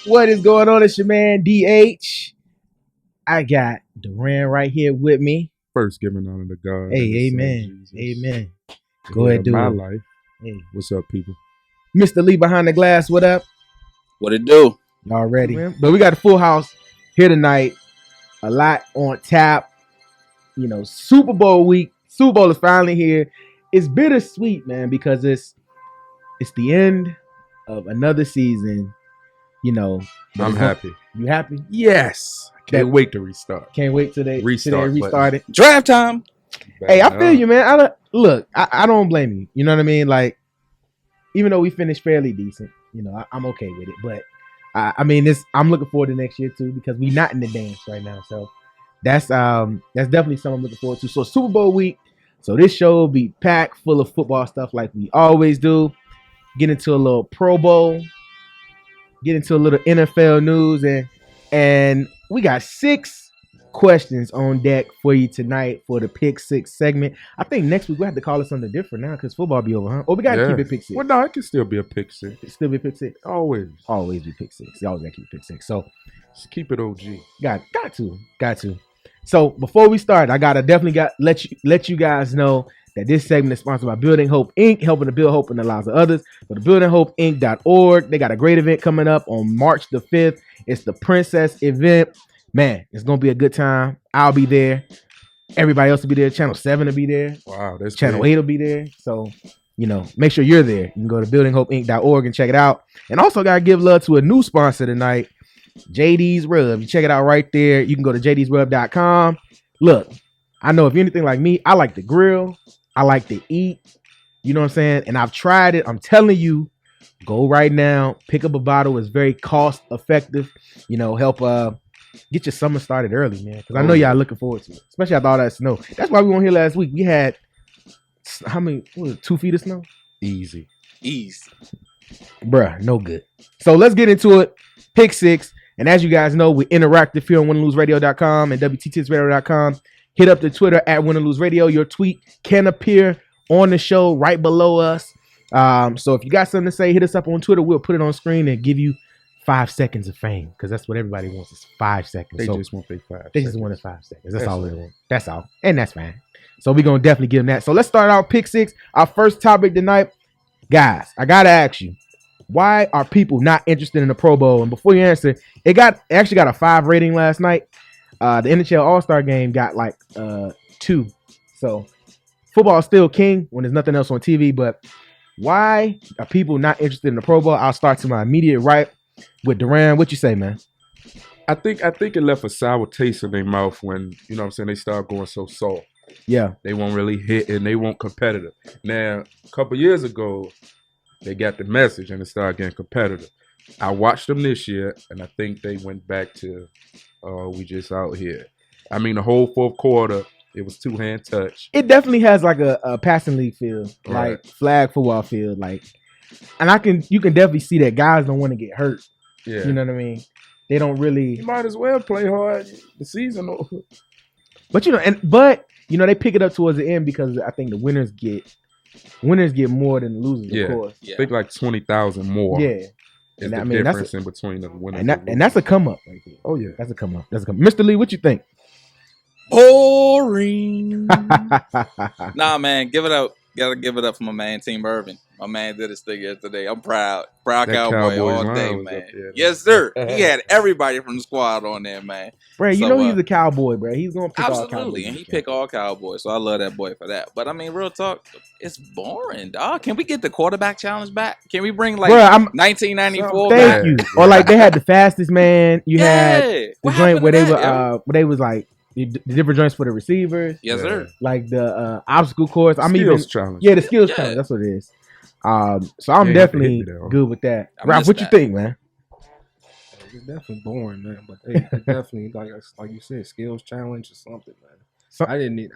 What is going on? It's your man DH. I got Duran right here with me. First, giving honor to God. Hey, amen. Amen. Go ahead, do my it. life. Hey. What's up, people? Mr. Lee behind the glass, what up? What it do? Y'all ready? But we got a full house here tonight. A lot on tap. You know, Super Bowl week. Super Bowl is finally here. It's bittersweet, man, because it's the end of another season. You know, I'm happy. You happy? Yes. Can't wait to restart. Can't wait till they restart it. Draft time. Hey, I feel you, man. I don't blame you. You know what I mean? Like, even though we finished fairly decent, you know, I'm okay with it. But I'm looking forward to next year too, because we not in the dance right now. So that's definitely something I'm looking forward to. So Super Bowl week. So this show will be packed full of football stuff like we always do. Get into a little Pro Bowl. Get into a little NFL news, and we got 6 questions on deck for you tonight for the Pick 6 segment. I think next week we have to call it something different now because football be over, huh? Or we gotta keep it Pick 6. Well, no, it can still be a Pick 6. It still be Pick 6. Always be Pick 6. You always gotta keep Pick 6. So just keep it OG. Got to. So before we start, I gotta definitely let you guys know that this segment is sponsored by Building Hope Inc., helping to build hope in the lives of others. Go to buildinghopeinc.org. They got a great event coming up on March the 5th. It's the Princess event. Man, it's going to be a good time. I'll be there. Everybody else will be there. Channel 7 will be there. Wow, that's Channel great. 8 will be there. So, you know, make sure you're there. You can go to buildinghopeinc.org and check it out. And also got to give love to a new sponsor tonight, JD's Rub. You check it out right there. You can go to jdsrub.com. Look, I know if you're anything like me, I like to grill. I like to eat, you know what I'm saying? And I've tried it. I'm telling you, go right now, pick up a bottle. It's very cost effective, you know, help get your summer started early, man. Because I know y'all looking forward to it, especially after all that snow. That's why we weren't here last week. We had, how many, 2 feet of snow? Easy. Bruh, no good. So let's get into it. Pick 6. And as you guys know, we're interactive here on winandloseradio.com and WTTSradio.com. Hit up the Twitter at Win and Lose Radio. Your tweet can appear on the show right below us. So if you got something to say, hit us up on Twitter. We'll put it on screen and give you 5 seconds of fame, because that's what everybody wants is 5 seconds. They just want their 5 seconds. They just want 5 seconds. That's all they want. That's all. And that's fine. So we're going to definitely give them that. So let's start our Pick 6. Our first topic tonight. Guys, I got to ask you, why are people not interested in the Pro Bowl? And before you answer, it actually got a 5 rating last night. The NHL All-Star game got like 2. So football is still king when there's nothing else on TV. But why are people not interested in the Pro Bowl? I'll start to my immediate right with Duran. What you say, man? I think it left a sour taste in their mouth when, you know what I'm saying, they start going so soft. Yeah. They won't really hit and they won't competitive. Now, a couple years ago, they got the message and it started getting competitive. I watched them this year, and I think they went back to we just out here. I mean, the whole fourth quarter, it was 2-hand touch. It definitely has like a passing league feel, Right. like flag football feel, like, and you can definitely see that guys don't want to get hurt. Yeah. You know what I mean? They don't really. You might as well play hard the season over. But they pick it up towards the end because I think the winners get more than the losers, Yeah. of course. I think like 20,000 more. Yeah. Is And the difference in between the winner And that's a come up right there. Oh yeah, That's a come up. Mr. Lee, what you think? Boring. Nah, man, give it up. Gotta give it up for my man, Team Irvin. My man did his thing yesterday. I'm proud. Proud That Cowboy Cowboys all line day, was man. up there. Yes, sir. He had everybody from the squad on there, man. Bro, you So, know he's a cowboy, bro. He's gonna pick all Absolutely, cowboys. and he picked all Cowboys, so I love that boy for that. But I mean, real talk, it's boring, dog. Can we get the quarterback challenge back? Can we bring like 1994 back? Thank you. Or like they had the fastest man. You had the What joint happened where to they that, were where they was like the different joints for the receivers, Yes, sir. like the obstacle course. Skills challenge. The skills Yeah. challenge. That's what it is. So I'm You ain't have to definitely hit me there. good with that. I Ralph, missed what you that. think, man? It's definitely boring, man. But hey, it's definitely like you said, skills challenge or something, man.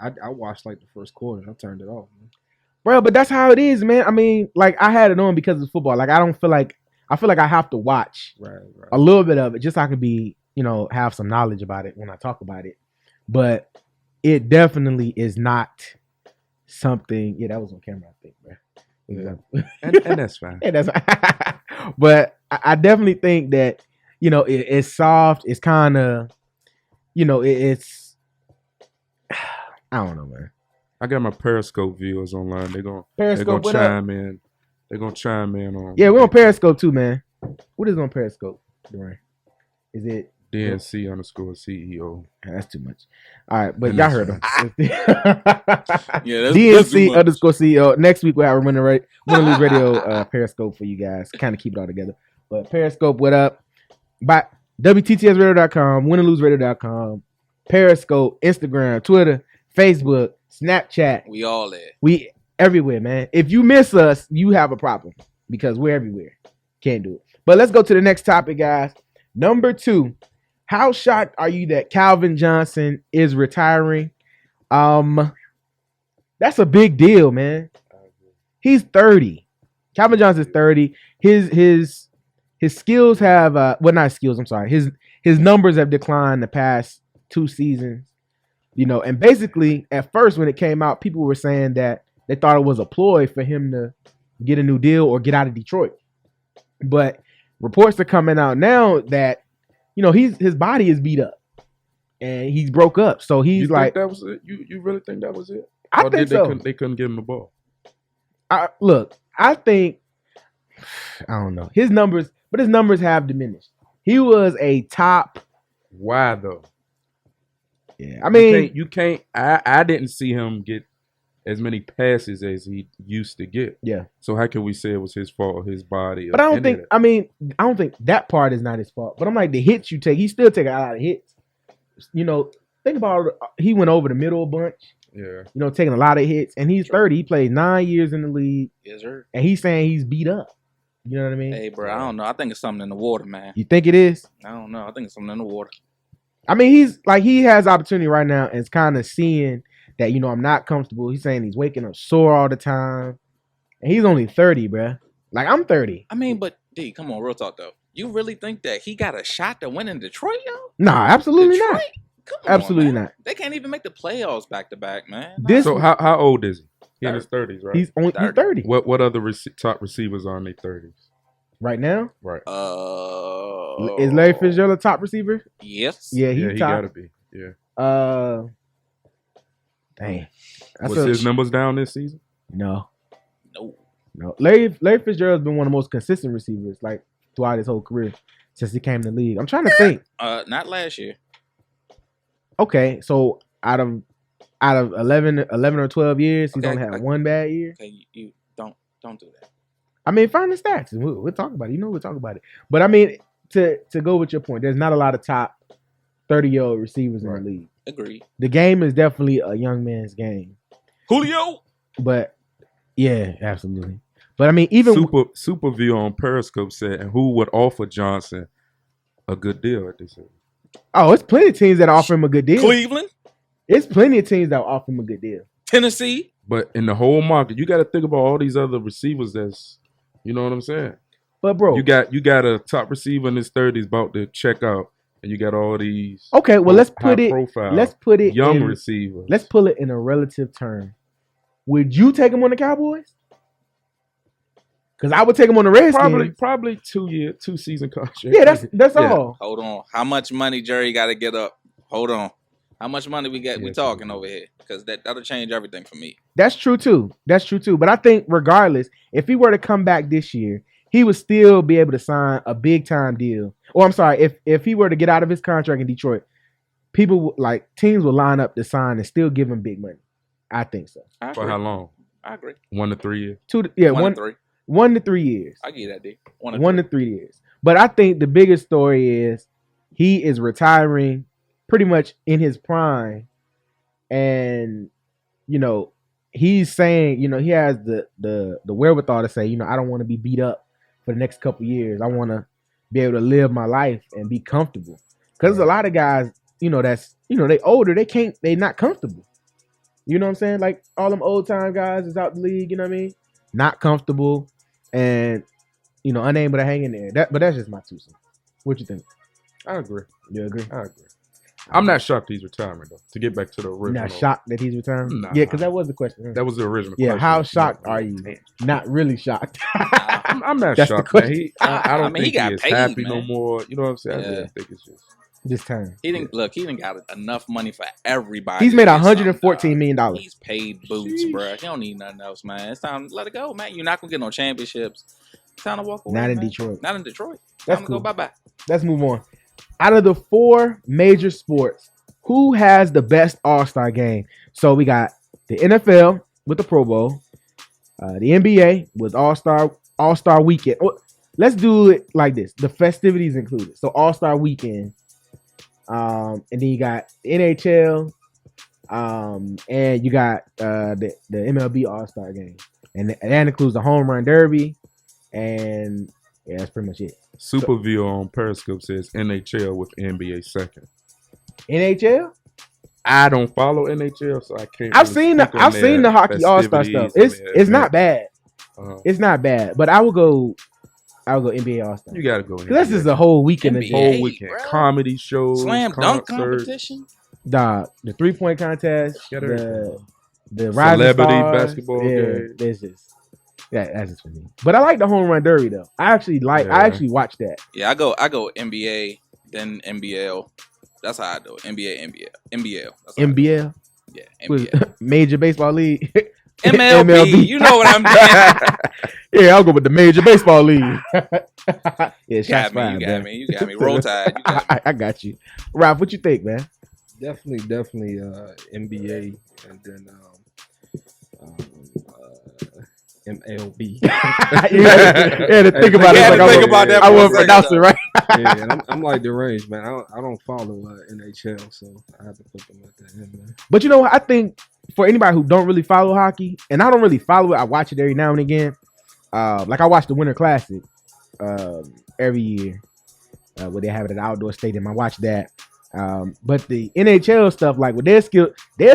I watched like the first quarter and I turned it off, man. Bro, but that's how it is, man. I mean, like I had it on because of football. Like I feel like I have to watch Right. a little bit of it just so I can be, have some knowledge about it when I talk about it. But it definitely is not something. Yeah, that was on camera, I think, bro. Yeah. And that's fine. Yeah, that's but I definitely think that it's soft. It's kind of, it's I don't know, man. I got my Periscope viewers online. They're gonna chime in. They're gonna chime in on. Yeah, we're on Periscope too, man. What is on Periscope, Dwayne? Is it DNC_CEO? That's too much. All right, but y'all heard him. Yeah, DNC_CEO. Next week we'll have a Win and Lose Radio Periscope for you guys. Kind of keep it all together. But Periscope, what up? By WTTSradio.com, winandloseradio.com, Periscope, Instagram, Twitter, Facebook, Snapchat. We all there. We everywhere, man. If you miss us, you have a problem because we're everywhere. Can't do it. But let's go to the next topic, guys. Number 2. How shocked are you that Calvin Johnson is retiring? That's a big deal, man. He's 30. Calvin Johnson's 30. His skills have not skills, I'm sorry. His numbers have declined the past 2 seasons. And basically at first when it came out, people were saying that they thought it was a ploy for him to get a new deal or get out of Detroit. But reports are coming out now that his body is beat up and he's broke up. So he's like, that was it? You really think that was it? I think so. They couldn't give him the ball. I think I don't know his numbers, but his numbers have diminished. He was a top. Why though? Yeah, I mean, you can't. I didn't see him get as many passes as he used to get. Yeah. So how can we say it was his fault or his body? But I don't think. I don't think that part is not his fault. But I'm like the hits you take. He still take a lot of hits. Think about he went over the middle a bunch. Yeah. Taking a lot of hits, and he's 30. He played 9 years in the league. Yes, sir. And he's saying he's beat up. You know what I mean? Hey, bro, I don't know. I think it's something in the water, man. You think it is? I don't know. I think it's something in the water. I mean, he has opportunity right now and is kind of seeing that, I'm not comfortable. He's saying he's waking up sore all the time. And he's only 30, bro. Like, I'm 30. I mean, but, D, come on, real talk, though. You really think that he got a shot to win in Detroit, yo? Nah, absolutely not. Come on, absolutely not. They can't even make the playoffs back-to-back, man. So how old is he? He's in his 30s, right? He's 30. What other top receivers are in their 30s? Right now? Right. Is Larry Fitzgerald a top receiver? Yes. Yeah, he gotta be. Yeah. Dang. Was his numbers down this season? No. Larry Fitzgerald's been one of the most consistent receivers like throughout his whole career since he came to the league. I'm trying to think. Not last year. Okay, so out of 11 or 12 years, he's only had one bad year. Okay, you don't do that. I mean, find the stats and we'll talk about it. We'll talk about it. But I mean, to go with your point, there's not a lot of top 30-year-old receivers in the league. Agreed. The game is definitely a young man's game. Julio. But yeah, absolutely. But I mean, even Superview on Periscope said, and who would offer Johnson a good deal at this age? Oh, it's plenty of teams that offer him a good deal. Cleveland. It's plenty of teams that offer him a good deal. Tennessee. But in the whole market, you got to think about all these other receivers. You know what I'm saying? But bro, you got a top receiver in his 30s about to check out, and you got all these. Okay, well let's put it young receivers. Let's put it in a relative term. Would you take him on the Cowboys? Because I would take him on the Redskins. Probably 2 season contract. Yeah, that's all. Hold on, how much money Jerry got to get up? Hold on, how much money we talking over here? Because that'll change everything for me. That's true too. But I think regardless, if he were to come back this year, he would still be able to sign a big time deal. Or I'm sorry, if he were to get out of his contract in Detroit, teams will line up to sign and still give him big money. I think so. For how long? I agree. 1 to 3 years. 1 to 3. 1 to 3 years. I get that, D. 1 to 3 years. But I think the biggest story is he is retiring pretty much in his prime. And, he's saying, he has the wherewithal to say, I don't want to be beat up for the next couple years. I want to be able to live my life and be comfortable. Because a lot of guys, that's, they older, they're not comfortable. You know what I'm saying? Like all them old time guys is out the league, you know what I mean? Not comfortable and, unable to hang in there. But that's just my 2 cents. What you think? I agree. You agree? I agree. I'm not shocked he's retiring though. To get back to the original. You're not shocked that he's retiring? Nah. Yeah, because that was the question. That was the original yeah, question. how shocked are you? Not really shocked. I'm not That's the shocked, man. question. I don't think he got is paid, happy man. no more. You know what I'm saying? Yeah. I think it's just this time. He didn't got enough money for everybody. He's made $114 million. He's paid boots, bro. He don't need nothing else, man. It's time to let it go, man. You're not gonna get no championships. It's time to walk away. Not in man. Detroit. Not in Detroit. That's Time cool. to go bye. Let's move on. Out of the 4 major sports, who has the best All-Star game? So we got the NFL with the Pro Bowl, the NBA with All-Star Weekend. Let's do it like this: the festivities included. So All-Star Weekend, and then you got the NHL, and you got the MLB All-Star game, and that includes the Home Run Derby, and yeah, that's pretty much it. Superview on Periscope says NHL with NBA second. NHL? I don't follow NHL, so I can't. I've seen the hockey All-Star stuff. It's not bad. It's not bad, but I will go NBA All-Star. You gotta go. This is a whole weekend. NBA, whole weekend. bro. Comedy shows, Slam dunk concerts, competition. The 3-point contest, Got the Rising celebrity Stars. basketball Yeah, game. that's just for me. But I like the Home Run Derby though. I actually watched that. Yeah, I go NBA, then NBL. That's how I do it. NBL. That's how I do it. NBL, Yeah, was NBL. Major Baseball League. MLB. You know what I'm doing. Yeah, I'll go with the Major Baseball League. Yeah, You shots got me. fired, You man. got me. You got me. Roll Tide. You got me. I got you, Ralph. What you think, man? Definitely NBA and then MLB. Yeah, to think about it. had Like to think about that I for a wouldn't second, pronounce it right. Yeah, and I'm like deranged, man. I don't follow NHL, so I have to put them at the end, man. But you know what? I think for anybody who don't really follow hockey, and I don't really follow it, I watch it every now and again. Like I watch the Winter Classic every year, where they have it at the outdoor stadium. I watch that. But the NHL stuff, like with their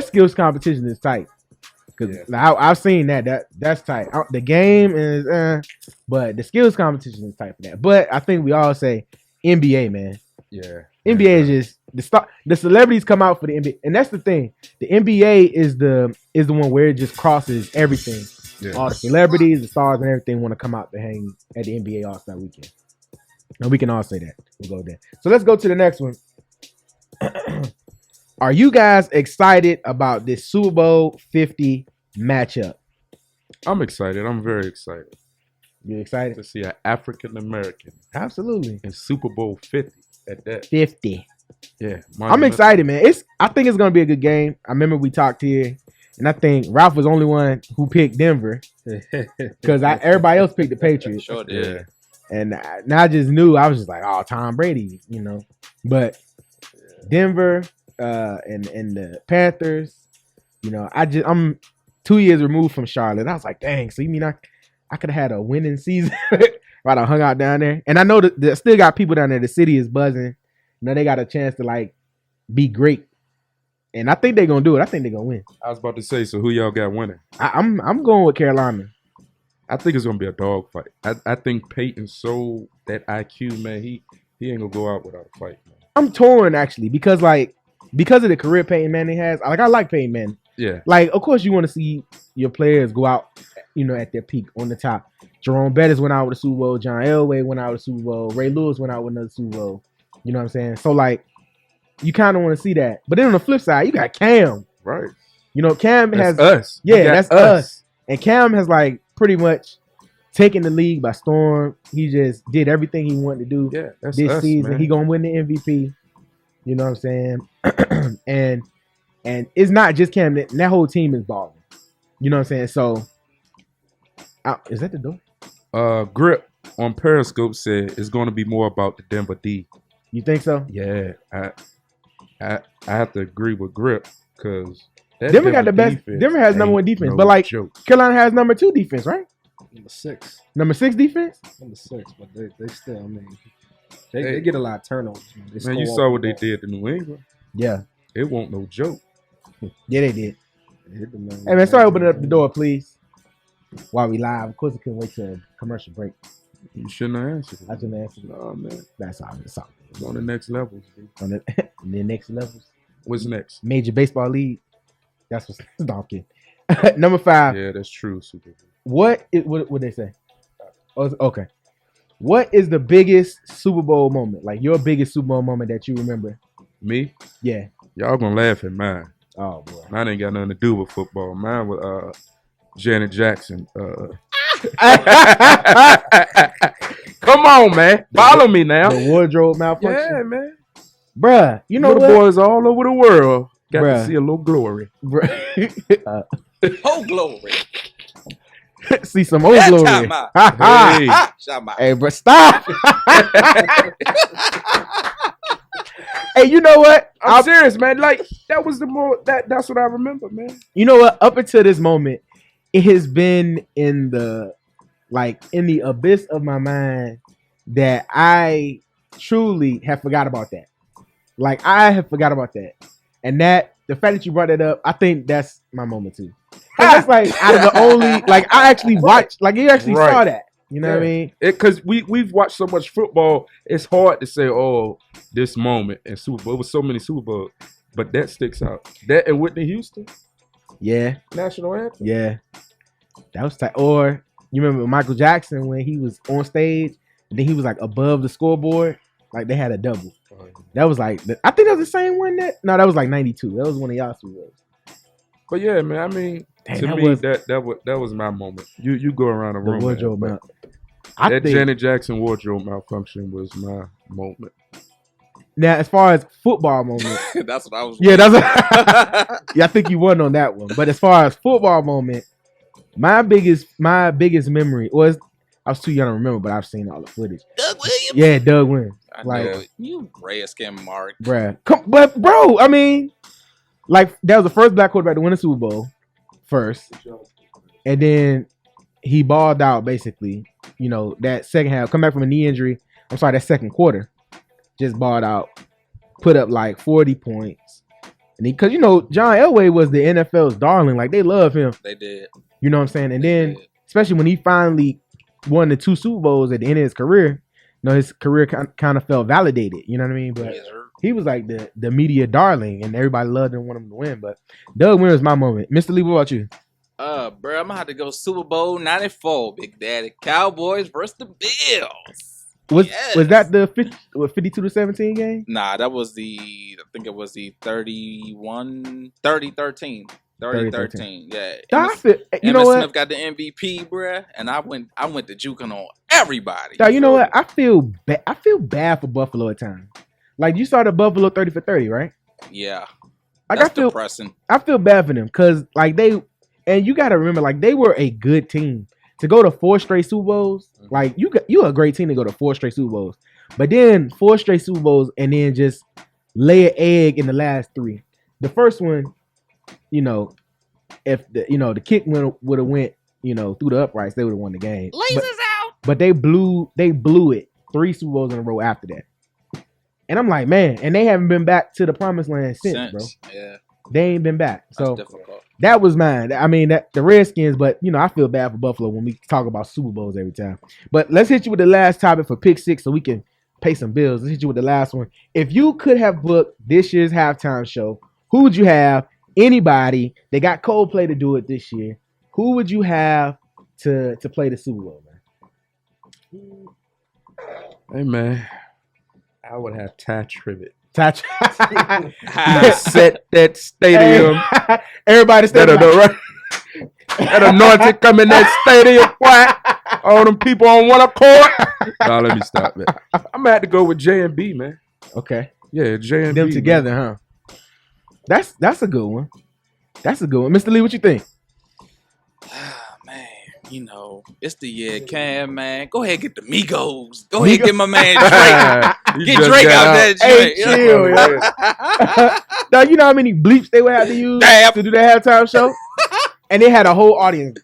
skills competition is tight. Because I've seen that's tight. The game is, but the skills competition is tight for that. But I think we all say NBA, man. Yeah, NBA is just the celebrities come out for the NBA, and that's the thing. The NBA is the one where it just crosses everything. Yeah. All the celebrities, the stars, and everything want to come out to hang at the NBA All-Star Weekend. And we can all say that. We'll go there. So let's go to the next one. Are you guys excited about this Super Bowl 50 matchup? I'm excited. I'm very excited You excited? to see an African American Absolutely. in Super Bowl 50 at that. 50. Yeah, I'm excited, man. I think it's gonna be a good game. I remember we talked here, and I think Ralph was the only one who picked Denver because everybody else picked the Patriots. Sure did. And I just knew, I was just like, oh, Tom Brady, But Denver and the Panthers, I'm 2 years removed from Charlotte. I was like, dang, so you mean I could have had a winning season right? I hung out down there. And I know that they still got people down there. The city is buzzing. They got a chance to be great. And I think they're gonna do it. I think they're gonna win. I was about to say, so who y'all got winning? I'm going with Carolina. I think it's gonna be a dog fight. I think Peyton sold that IQ, man. He ain't gonna go out without a fight, man. I'm torn actually because of the career Peyton Manning has. I like Peyton Manning. Yeah. Of course you want to see your players go out, at their peak on the top. Jerome Bettis went out with a Super Bowl. John Elway went out with a Super Bowl. Ray Lewis went out with another Super Bowl. You know what I'm saying? So you kind of want to see that. But then on the flip side, you got Cam. Right. Cam has us. Yeah, that's us. And Cam has pretty much taken the league by storm. He just did everything he wanted to do that's this us, season. man. He gonna win the MVP. You know what I'm saying? and it's not just Cam. That whole team is balling. You know what I'm saying? So, is that the door? Grip on Periscope said it's going to be more about the Denver D. You think so? Yeah, I have to agree with Grip because Denver got the best. Denver has number 1 defense, but Carolina has number 2 defense, right? Number 6 defense. Number 6, but they still. I mean, they get a lot of turnovers. Man, you saw what they did to New England. Yeah, it won't no joke. Yeah, they did. Hey man, sorry, opening up the door, please. While we live, of course, I couldn't wait to a commercial break. You shouldn't have answered it. I shouldn't answer it. No, man. That's all. It's all. It's on the next level. And then next levels. What's next? Major Baseball League. That's what's talking. Number 5. Yeah, that's true. Super Bowl. What they say? Oh, okay. What is the biggest Super Bowl moment? Like your biggest Super Bowl moment that you remember? Me? Yeah. Y'all gonna laugh at mine. Oh boy. Mine ain't got nothing to do with football. Mine was Janet Jackson. Come on, man. Follow me now. The wardrobe malfunction. Yeah, man. Bruh, you know little what? boys all over the world got to see a little glory. Oh, glory. See some old That glory. time out. Hey. Shut my. Hey, bro, stop. Hey, you know what? I'm serious, man. Like that was the more that's what I remember, man. You know what? Up until this moment, it has been in the abyss of my mind that I truly have forgot about that. Like I have forgot about that, and that the fact that you brought that up, I think that's my moment too. That's like out of the only like I actually watched, like you actually saw that. You know what I mean? Because we've watched so much football, it's hard to say, oh, this moment in Super Bowl. It was so many Super Bowls, but that sticks out. That and Whitney Houston. Yeah. National anthem. Yeah. That was tight. Or you remember Michael Jackson when he was on stage and then he was like above the scoreboard? Like they had a double. That was like, I think that was the same one that was like 92. That was one of y'all Super Bowls. But yeah, man, I mean, that was my moment. You go around the room. Wardrobe man, that Janet Jackson wardrobe malfunction was my moment. Now, as far as football moment, that's what I was. Yeah, I think you won on that one. But as far as football moment, my biggest memory was I was too young to remember, but I've seen all the footage. Doug Williams. Yeah, Doug Williams. I like know. You Redskin Mark, bruh. But bro, I mean, like that was the first black quarterback to win a Super Bowl first, and then he balled out basically. You know, that second half, come back from a knee injury. I'm sorry, that second quarter, just balled out, put up like 40 points. And because, you know, John Elway was the NFL's darling. Like, they love him. They did. You know what I'm saying? And then, especially when he finally won the 2 Super Bowls at the end of his career, you know, his career kind of felt validated. You know what I mean? But he was like the media darling, and everybody loved him and wanted him to win. But Doug Williams was my moment. Mr. Lee, what about you? Bro, I'm gonna have to go Super Bowl 94, Big Daddy. Cowboys versus the Bills. Was that the 52-17 game? Nah, that was I think it was the 30-13. 30-13. Yeah. Emmitt Smith got the MVP, bruh, and I went to juking on everybody. Now, you know what? I feel bad for Buffalo at times. Like, you saw the Buffalo 30 for 30, right? Yeah. Like, that's depressing. I feel bad for them because, like, and you got to remember, like, they were a good team. To go to 4 straight Super Bowls, like, you're a great team to go to 4 straight Super Bowls. But then 4 straight Super Bowls and then just lay an egg in the last 3. The first one, you know, if the kick would have went, you know, through the uprights, they would have won the game. Lasers out. But they blew it 3 Super Bowls in a row after that. And I'm like, man, and they haven't been back to the promised land since, bro. Yeah. They ain't been back. So that was mine. I mean, the Redskins, but, you know, I feel bad for Buffalo when we talk about Super Bowls every time. But let's hit you with the last topic for Pick 6 so we can pay some bills. Let's hit you with the last one. If you could have booked this year's halftime show, who would you have? Anybody. They got Coldplay to do it this year. Who would you have to play the Super Bowl, man? Hey, man. I would have Ty Tribbett. Set that stadium. Hey, everybody stand up. That anointed come in that stadium. What? All them people on one accord. No, let me stop, man. I'm going to have to go with J&B, man. Okay. Yeah, J&B. Them together, man. Huh? That's a good one. That's a good one. Mr. Lee, what you think? Man, you know, it's the year, Cam, man. Go ahead, get the Migos. Go ahead, get my man Drake. Get Drake out that joint. Hey, chill, yeah. Now, you know how many bleeps they would have to use to do that halftime show? And they had a whole audience.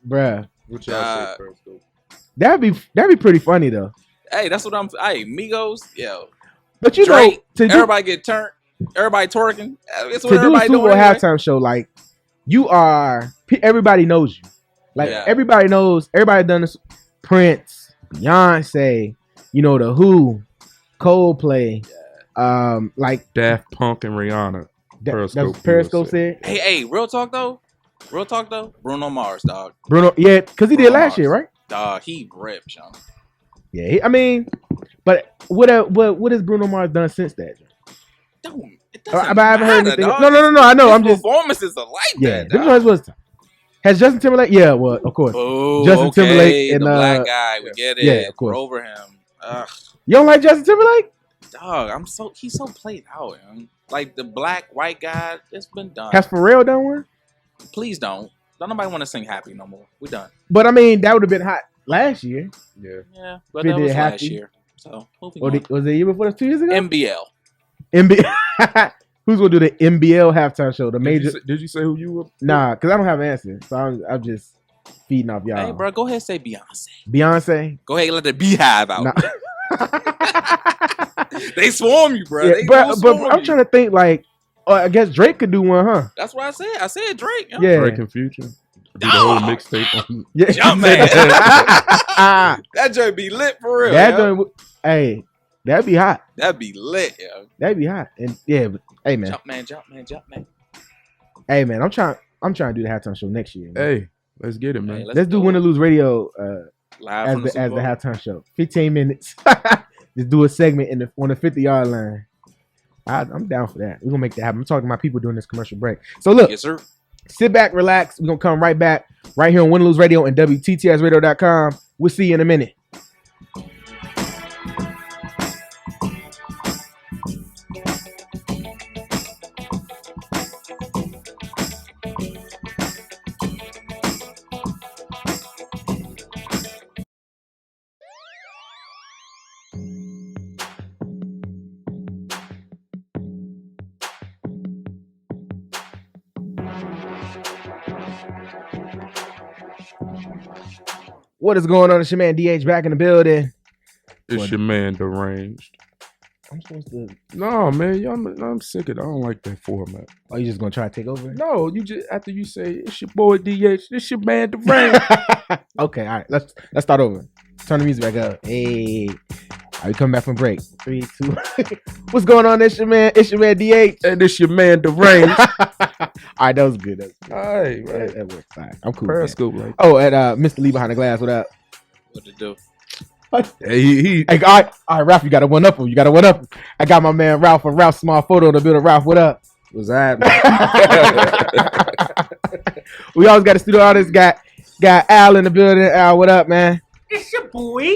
Bruh. What y'all say first, though? That'd be pretty funny, though. Hey, that's what Hey, Migos, yo. But you Drake, know, everybody get turned. Everybody twerking. It's what to do a everybody Super Bowl doing. halftime show, like, everybody knows you. Like, everybody knows, everybody done this. Prince, Beyonce, you know, The Who, Coldplay, Like Daft Punk and Rihanna. Periscope said. Hey, real talk though. Bruno Mars, dog. Bruno, yeah, because he did last year, right? Dog, he ripped, young. Yeah, I mean, but what has Bruno Mars done since that? It doesn't I haven't heard anything. dog. No. I know. His I'm just performances are like that. This was. Has Justin Timberlake? Yeah, well, of course. Oh, Justin Timberlake and the black guy. We get it. Yeah, of course. Over him. Ugh. You don't like Justin Timberlake? Dog, he's so played out, man. Like the black white guy, it's been done. Has Pharrell done one? Please don't. Don't nobody want to sing Happy no more. We done. But I mean, that would have been hot last year. Yeah, but that was last year. So was it the year before? 2 years ago? NBL. Who's gonna do the NBL halftime show? The major. Did you say who you were? Nah, because I don't have an answer, so I'm just feeding off y'all. Hey, bro, go ahead and say Beyonce. Beyonce. Go ahead and let the beehive out. Nah. They swarm you, bro. Yeah, but I'm trying to think like, I guess Drake could do one, huh? That's what I said. I said Drake. Yo. Yeah, Drake and Future. Do the whole mixtape on. Yeah, Jump man. That joint be lit for real. Hey, that'd be hot. That'd be lit, yo. That'd be hot. And yeah, but hey man. Jump man. Hey man, I'm trying to do the halftime show next year. Man. Hey, let's get it, man. Hey, let's do Win or Lose Radio live as the halftime show. 15 minutes. Just do a segment on the 50-yard line. I'm down for that. We're gonna make that happen. I'm talking to my people during this commercial break. So look, yes, sir. Sit back, relax. We're gonna come right back right here on Win or Lose Radio and WTTSradio.com. We'll see you in a minute. What is going on? It's your man DH back in the building. It's your man Deranged. I'm supposed to. No, man, I'm sick of it. I don't like that format. Oh, you just gonna try to take over? No, you just after you say it's your boy DH, it's your man Deranged. Okay, all right. Let's start over. Turn the music back up. Hey, all right, we coming back from break. 3, 2. What's going on? It's your man DH, and it's your man Deranged. All right, that was good. All right, that works. All right, I'm cool. Periscope, right? Oh, and Mr. Lee behind the glass. What up? What to do? Hey, all right, Ralph, you got to one up him. I got my man Ralph from Ralph Small Photo to build a Ralph. What up? What's that? We always got a studio artist. Got Al in the building. Al, what up, man? It's your boy.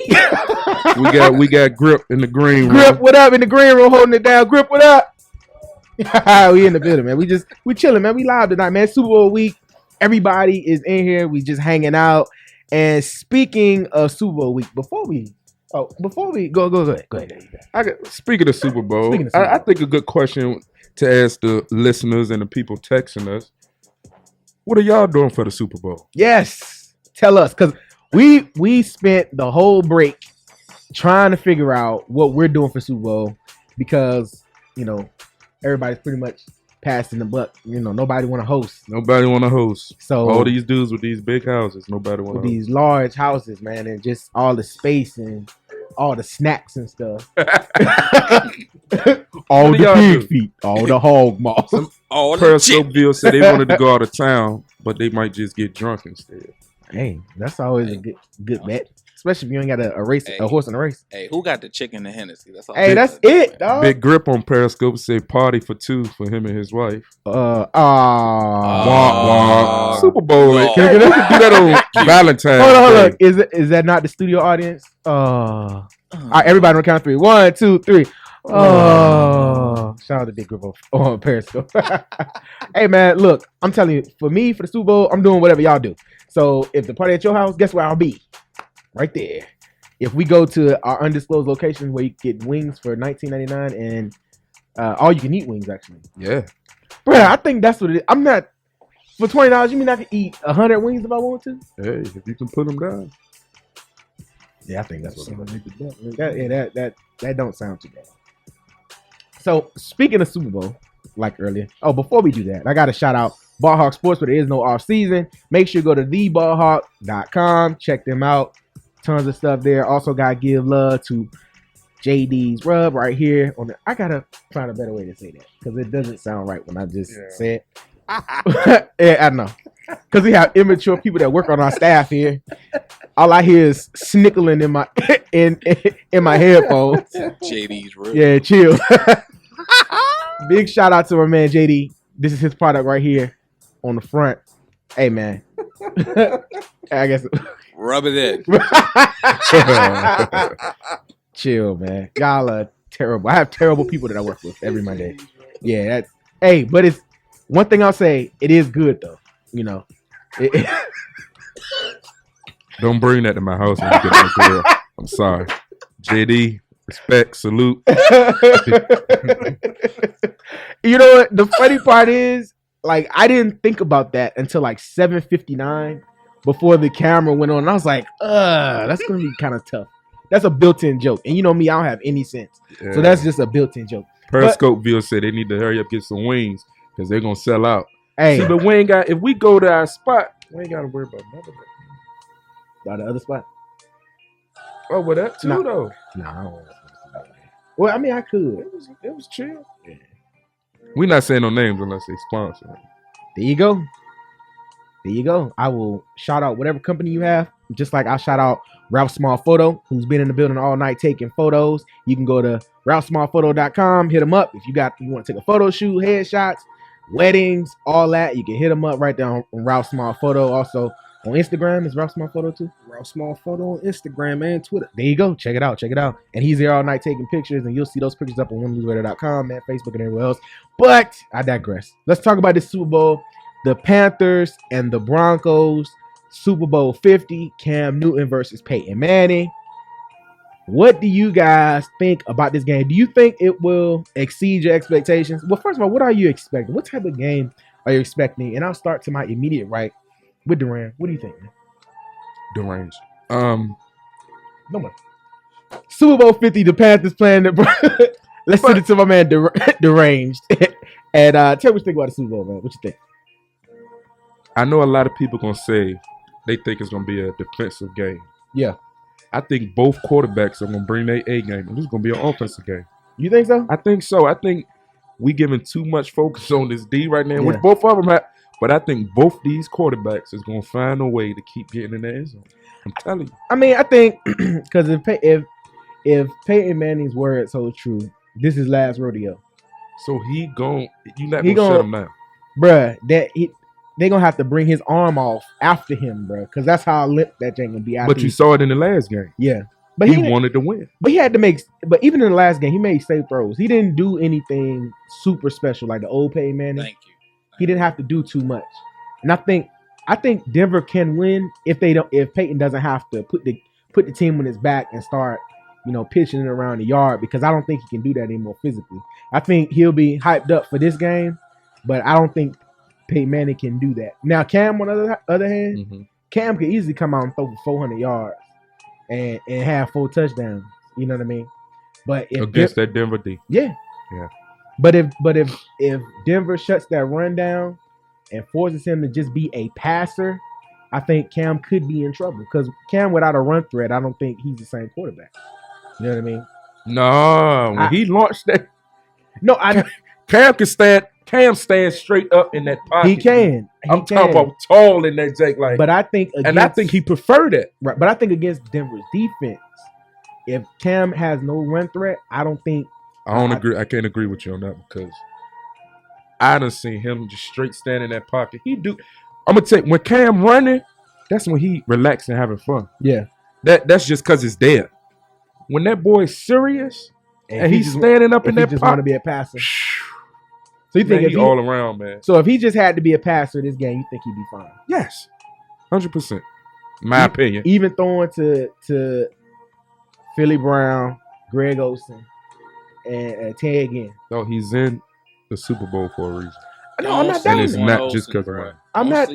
we got Grip in the green room. Grip, what up in the green room holding it down? Grip, what up? We in the building, man. We chilling, man. We live tonight, man. Super Bowl week. Everybody is in here. We just hanging out. And speaking of Super Bowl week, before we go ahead. Speaking of Super Bowl, I think a good question to ask the listeners and the people texting us: what are y'all doing for the Super Bowl? Yes, tell us, because we spent the whole break trying to figure out what we're doing for Super Bowl, because everybody's pretty much passing the buck. Nobody want to host. So all these dudes with these big houses, nobody want to host. These large houses, man, and just all the space and all the snacks and stuff. All the pig feet, all the hog maws. All the Periscopeville said they wanted to go out of town, but they might just get drunk instead. Hey, that's always a good bet. Especially if you ain't got a horse in a race. Hey, who got the chicken and Hennessy? That's all. Hey, that's it, dog. Big Grip on Periscope said party for 2 for him and his wife. Wah. Super Bowl. Can we do that on Valentine's Hold on. Day? Is that not the studio audience? All right, everybody on the count of 3. 1, 2, 3. Shout out to Big Grip on Periscope. Hey, man, look, I'm telling you, for me, for the Super Bowl, I'm doing whatever y'all do. So if the party at your house, guess where I'll be? Right there. If we go to our undisclosed location where you get wings for $19.99 and all you can eat wings, actually. Yeah. Bro, I think that's what it is. I'm not, for $20, you mean I can eat 100 wings if I want to? Hey, if you can put them down. Yeah, I think that's what that don't sound too bad. So, speaking of Super Bowl, like earlier, before we do that, I got to shout out Ballhawk Sports, but there is no off season. Make sure you go to theballhawk.com. Check them out. Tons of stuff there. Also got to give love to JD's Rub right here on the. I gotta find a better way to say that because it doesn't sound right when I just said. Yeah, I know. Because we have immature people that work on our staff here. All I hear is snickling in my in my headphones. JD's Rub. Yeah, chill. Big shout out to my man JD. This is his product right here on the front. Hey man, I guess rub it in. Chill, man. Y'all are terrible. I have terrible people that I work with every Monday. Yeah, hey, but it's one thing I'll say. It is good though. You know. Don't bring that to my house when you get my grill. I'm sorry, JD. Respect, salute. You know what? The funny part is, like, I didn't think about that until like 7:59 before the camera went on. And I was like, that's gonna be kind of tough. That's a built-in joke. And you know me, I don't have any sense. Yeah. So that's just a built-in joke. Periscope view said they need to hurry up, get some wings, because they're gonna sell out. Hey, see, but we ain't got, if we go to our spot, we ain't gotta worry about none of that. The other spot? Oh, well, that too, though. Nah, I don't want to. Well, I mean, I could. It was chill. Yeah. We're not saying no names unless they sponsor. There you go. There you go. I will shout out whatever company you have. Just like I'll shout out Ralph Small Photo, who's been in the building all night taking photos. You can go to ralphsmallphoto.com, hit them up. If you want to take a photo shoot, headshots, weddings, all that, you can hit them up right there on Ralph Small Photo. Also, on Instagram, is Ralph Small Photo too? Ralph Small Photo on Instagram and Twitter. There you go. Check it out. And he's there all night taking pictures, and you'll see those pictures up on winloseradio.com and Facebook and everywhere else. But I digress. Let's talk about this Super Bowl. The Panthers and the Broncos, Super Bowl 50, Cam Newton versus Peyton Manning. What do you guys think about this game? Do you think it will exceed your expectations? Well, first of all, what are you expecting? What type of game are you expecting? And I'll start to my immediate right with Duran. What do you think, man? Deranged. No one. Super Bowl 50, the Panthers playing the Let's send it to my man Deranged. And tell me what you think about the Super Bowl, man. What you think? I know a lot of people gonna say they think it's gonna be a defensive game. Yeah. I think both quarterbacks are gonna bring their A game, and this is gonna be an offensive game. You think so? I think so. I think we giving too much focus on this D right now, which both of them have. But I think both these quarterbacks is gonna find a way to keep getting in the end zone. I'm telling you. I mean, I think because if Peyton Manning's words hold true, this is last rodeo. So you not gonna shut him down, bruh. They gonna have to bring his arm off after him, bruh, because that's how limp that thing gonna be. But you saw it in the last game. Yeah, but he wanted to win. But he had to make. But even in the last game, he made safe throws. He didn't do anything super special like the old Peyton Manning. Thank you. He didn't have to do too much, and I think Denver can win if Peyton doesn't have to put the team on his back and start, pitching it around the yard, because I don't think he can do that anymore physically. I think he'll be hyped up for this game, but I don't think Peyton Manning can do that. Now Cam, on the other hand, Cam could easily come out and throw for 400 yards and have 4 touchdowns. You know what I mean? But against that Denver D, yeah. But if Denver shuts that run down and forces him to just be a passer, I think Cam could be in trouble, because Cam without a run threat, I don't think he's the same quarterback. You know what I mean? No, when he launched that, Cam stands straight up in that pocket. He can. I'm talking about tall in that Jake, like. But I think he preferred it. Right. But I think against Denver's defense, if Cam has no run threat, I don't think. I don't agree. I can't agree with you on that, because I done seen him just straight stand in that pocket. I'm gonna tell you, when Cam running, that's when he relaxed and having fun. Yeah. That's just because it's there. When that boy's serious and he's standing up in that pocket, just want to be a passer. So you think he's all around, man. So if he just had to be a passer this game, you think he'd be fine? Yes, 100%. My opinion. Even throwing to Philly Brown, Greg Olsen, and Tay again. No, he's in the Super Bowl for a reason. No, I'm not doubting that. And it's not just because of him. I'm not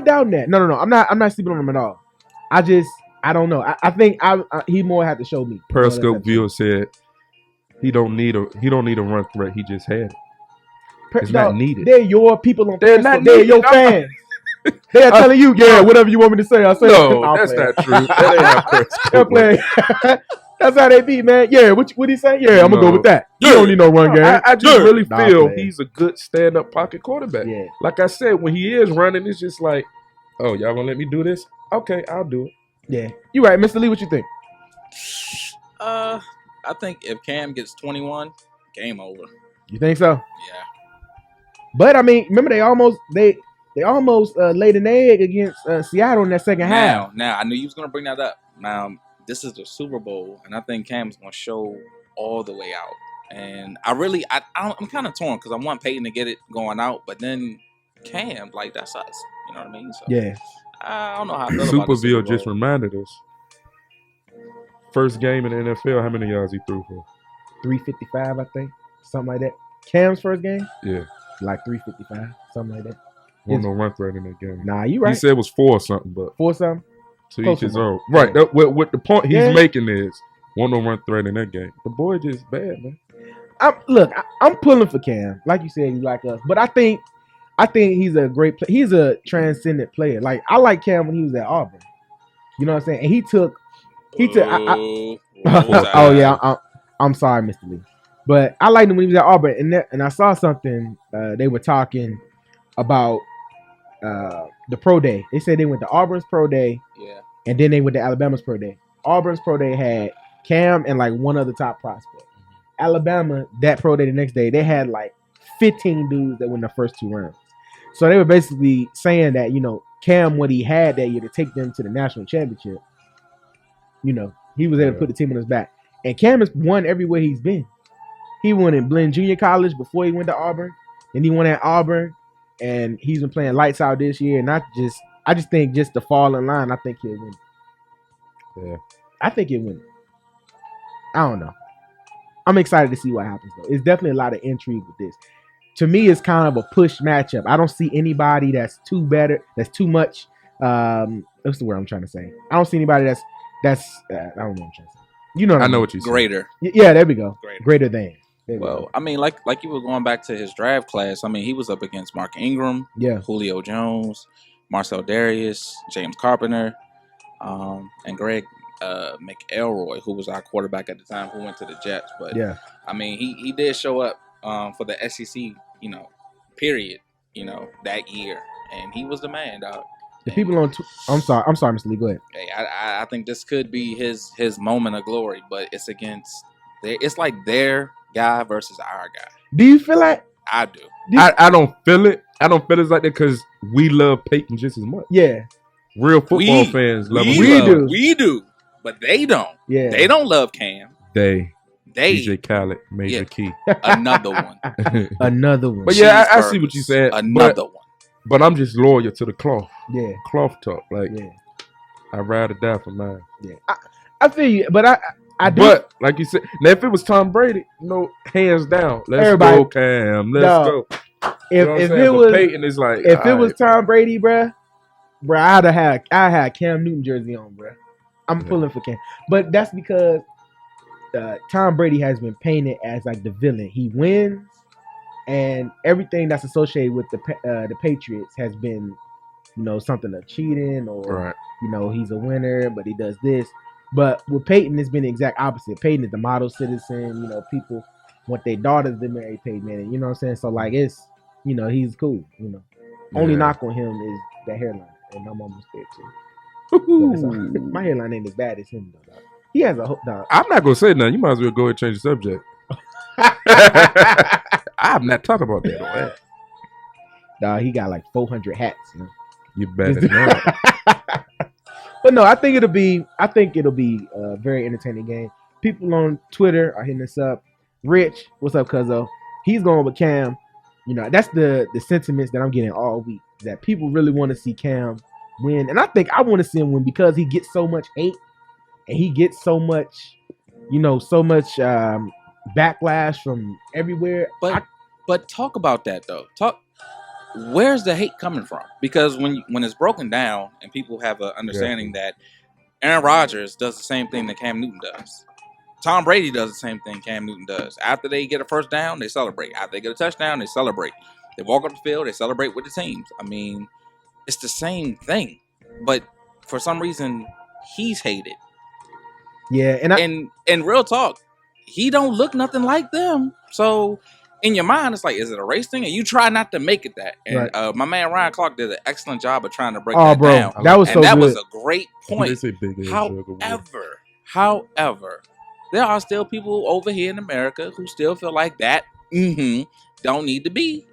doubting that. No. I'm not sleeping on him at all. I don't know. I think he more had to show me. Periscope viewer said he don't need a run threat. He just had it. It's not needed. They're your people on They're Periscope. not They're needed. your fans. They're telling you, whatever you want me to say, I'll say. No, that's not true. That ain't how Periscope works. That's how they be, man. Yeah, what he say? Yeah, I'm gonna go with that. You don't need no run game. I just really feel he's a good stand-up pocket quarterback. Yeah. Like I said, when he is running, it's just like, oh, y'all gonna let me do this? Okay, I'll do it. Yeah, you right, Mr. Lee. What you think? I think if Cam gets 21, game over. You think so? Yeah. But I mean, remember they almost laid an egg against Seattle in that second half. Now I knew you was gonna bring that up. Now this is the Super Bowl, and I think Cam's gonna show all the way out. And I'm kind of torn because I want Peyton to get it going out, but then Cam, like that's us. You know what I mean? So, yeah. I don't know how I feel about the Super Bowl. just reminded us. First game in the NFL, how many yards he threw for? 355, I think. Something like that. Cam's first game? Yeah. Like 355, something like that. Wasn't no run threat in that game. Nah, you right. He said it was 4 or something, but 4 something? To each his own. Right. Yeah. What the point he's making is wasn't no run threat in that game. The boy just bad, man. I'm pulling for Cam. Like you said, he's like us. But I think he's a great player. He's a transcendent player. Like I like Cam when he was at Auburn. You know what I'm saying? And he took. Oh yeah, I'm sorry, Mr. Lee, but I liked him when he was at Auburn. And I saw something. They were talking about the pro day. They said they went to Auburn's pro day. Yeah. And then they went to Alabama's pro day. Auburn's pro day had Cam and like one other top prospect. Alabama, that pro day the next day, they had like 15 dudes that won the first 2 rounds. So they were basically saying that, you know, Cam, what he had that year to take them to the national championship, you know, he was able to put the team on his back. And Cam has won everywhere he's been. He won in Blinn Junior College before he went to Auburn. Then he won at Auburn. And he's been playing lights out this year. And I just think just to fall in line, I think he'll win. Yeah. I think he'll win. I don't know. I'm excited to see what happens, though. It's definitely a lot of intrigue with this. To me, it's kind of a push matchup. I don't see anybody that's too much. What's the word I'm trying to say? I don't see anybody that's I don't know what I'm trying to say. You know what I know what you said. Greater. Yeah, there we go. Greater than. Well, I mean, like you were going back to his draft class. I mean, he was up against Mark Ingram, Julio Jones, Marcel Darius, James Carpenter, and Greg McElroy, who was our quarterback at the time, who went to the Jets. But I mean, he did show up for the SEC, you know, period, you know, that year, and he was the man, dog. The people on, I'm sorry, Mr. Lee, go ahead. Hey, I think this could be his moment of glory, but it's it's like their guy versus our guy. Do you feel like? I do. I don't feel it. I don't feel it's like that because we love Peyton just as much. Yeah. Real football fans love him. We do, but they don't. Yeah. They don't love Cam. They DJ Khaled, Major Key. Another one. Another one. But yeah, I see what you said. Another one. But I'm just loyal to the cloth. Yeah. Cloth talk. Like, I'd rather die for mine. Yeah. I feel you, but I do. But like you said, now if it was Tom Brady, hands down, let's go, Cam. Let's go. If it was Peyton, is like if it was Tom Brady, bruh, I had Cam Newton jersey on, bruh. I'm pulling for Cam, but that's because Tom Brady has been painted as like the villain. He wins, and everything that's associated with the Patriots has been, something of cheating or he's a winner, but he does this. But with Peyton, it's been the exact opposite. Peyton is the model citizen. People want their daughters to marry Peyton Manning. You know what I'm saying? So like it's, he's cool. Only knock on him is the hairline, and I'm almost there too. My hairline ain't as bad as him though. He has a dog. I'm not gonna say nothing. You might as well go ahead and change the subject. I'm not talking about that. Dog, he got like 400 hats. You better know. But no, I think it'll be a very entertaining game. People on Twitter are hitting us up. Rich, what's up, cuzzo? He's going with Cam. That's the sentiments that I'm getting all week. That people really want to see Cam win, and I think I want to see him win because he gets so much hate and he gets so much, backlash from everywhere. But talk about that though. Where's the hate coming from? Because when it's broken down and people have an understanding that Aaron Rodgers does the same thing that Cam Newton does. Tom Brady does the same thing Cam Newton does. After they get a first down, they celebrate. After they get a touchdown, they celebrate. They walk up the field, they celebrate with the teams. I mean, it's the same thing. But for some reason, he's hated. Yeah, and real talk, he don't look nothing like them. So in your mind, it's like, is it a race thing? And you try not to make it that. And my man Ryan Clark did an excellent job of trying to break that down. That was that was a great point. However, there are still people over here in America who still feel like that don't need to be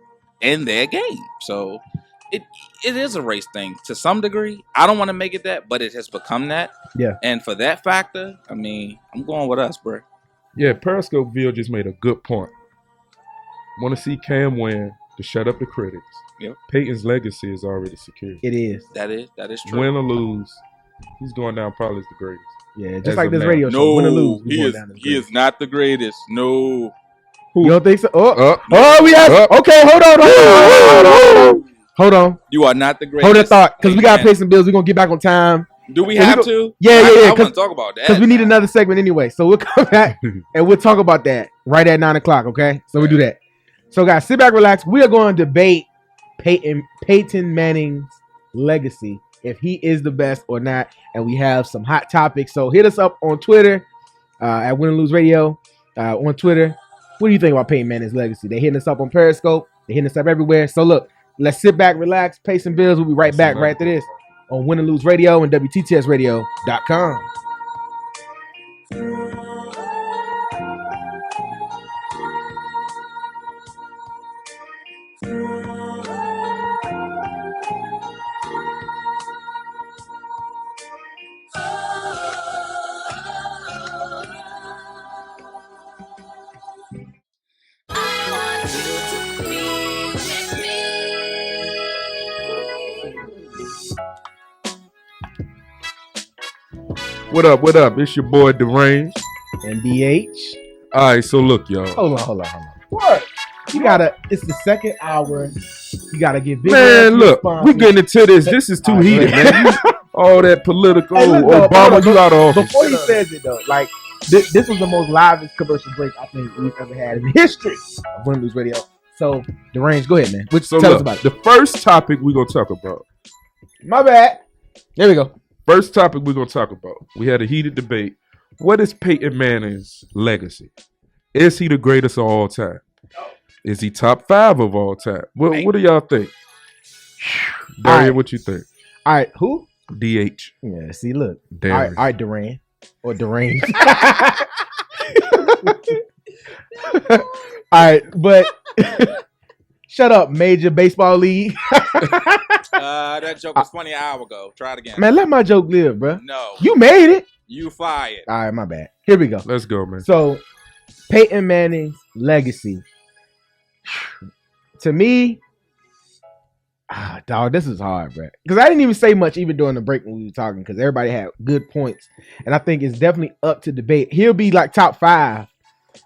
in their game. So it is a race thing to some degree. I don't want to make it that, but it has become that. Yeah. And for that factor, I mean, I'm going with us, bro. Yeah, Periscopeville just made a good point. Want to see Cam win to shut up the critics. Yep. Peyton's legacy is already secure. It is. That is true. Win or lose, he's going down probably as the greatest. Yeah, just like this radio show. Win or lose, he is not the greatest. No. You don't think so? We have. Okay, hold on. You are not the greatest. Hold that thought, because we gotta pay some bills. We're gonna get back on time. Do we have to? Yeah. I want to talk about that because we need another segment anyway. So we'll come back and we'll talk about that right at 9:00. Okay, so we do that. So guys, sit back, relax. We are going to debate Peyton Manning's legacy, if he is the best or not, and we have some hot topics. So hit us up on Twitter at Win or Lose Radio on Twitter. What do you think about Peyton Manning's legacy? They hitting us up on Periscope. They hitting us up everywhere. So look, let's sit back, relax, pay some bills. We'll be right back right after this on Win or Lose Radio and WTTSradio.com. What up? What up? It's your boy Deranged and DH. All right, so look, y'all. Hold on. What? You gotta. It's the second hour. You gotta get big. Man, look, we getting into this. This is too heated, man. All that political. Hey, look, Obama, you out of office. Before he says it though, like this was the most livest commercial break I think we've ever had in the history of Win or Lose Radio. So, Deranged, go ahead, man. Tell us about it. The first topic we're gonna talk about. My bad. There we go. First topic we're going to talk about. We had a heated debate. What is Peyton Manning's legacy? Is he the greatest of all time? Is he top 5 of all time? What do y'all think? Darian, what you think? All right, who? DH. Yeah, see, look. Darian. All right, Duran. Or Deranged. All right, but shut up, Major Baseball League. That joke was funny an hour ago. Try it again. Man, let my joke live, bro. No. You made it. You fired. All right, my bad. Here we go. Let's go, man. So, Peyton Manning's legacy. To me, dog, this is hard, bro. Because I didn't even say much even during the break when we were talking, because everybody had good points. And I think it's definitely up to debate. He'll be like top 5,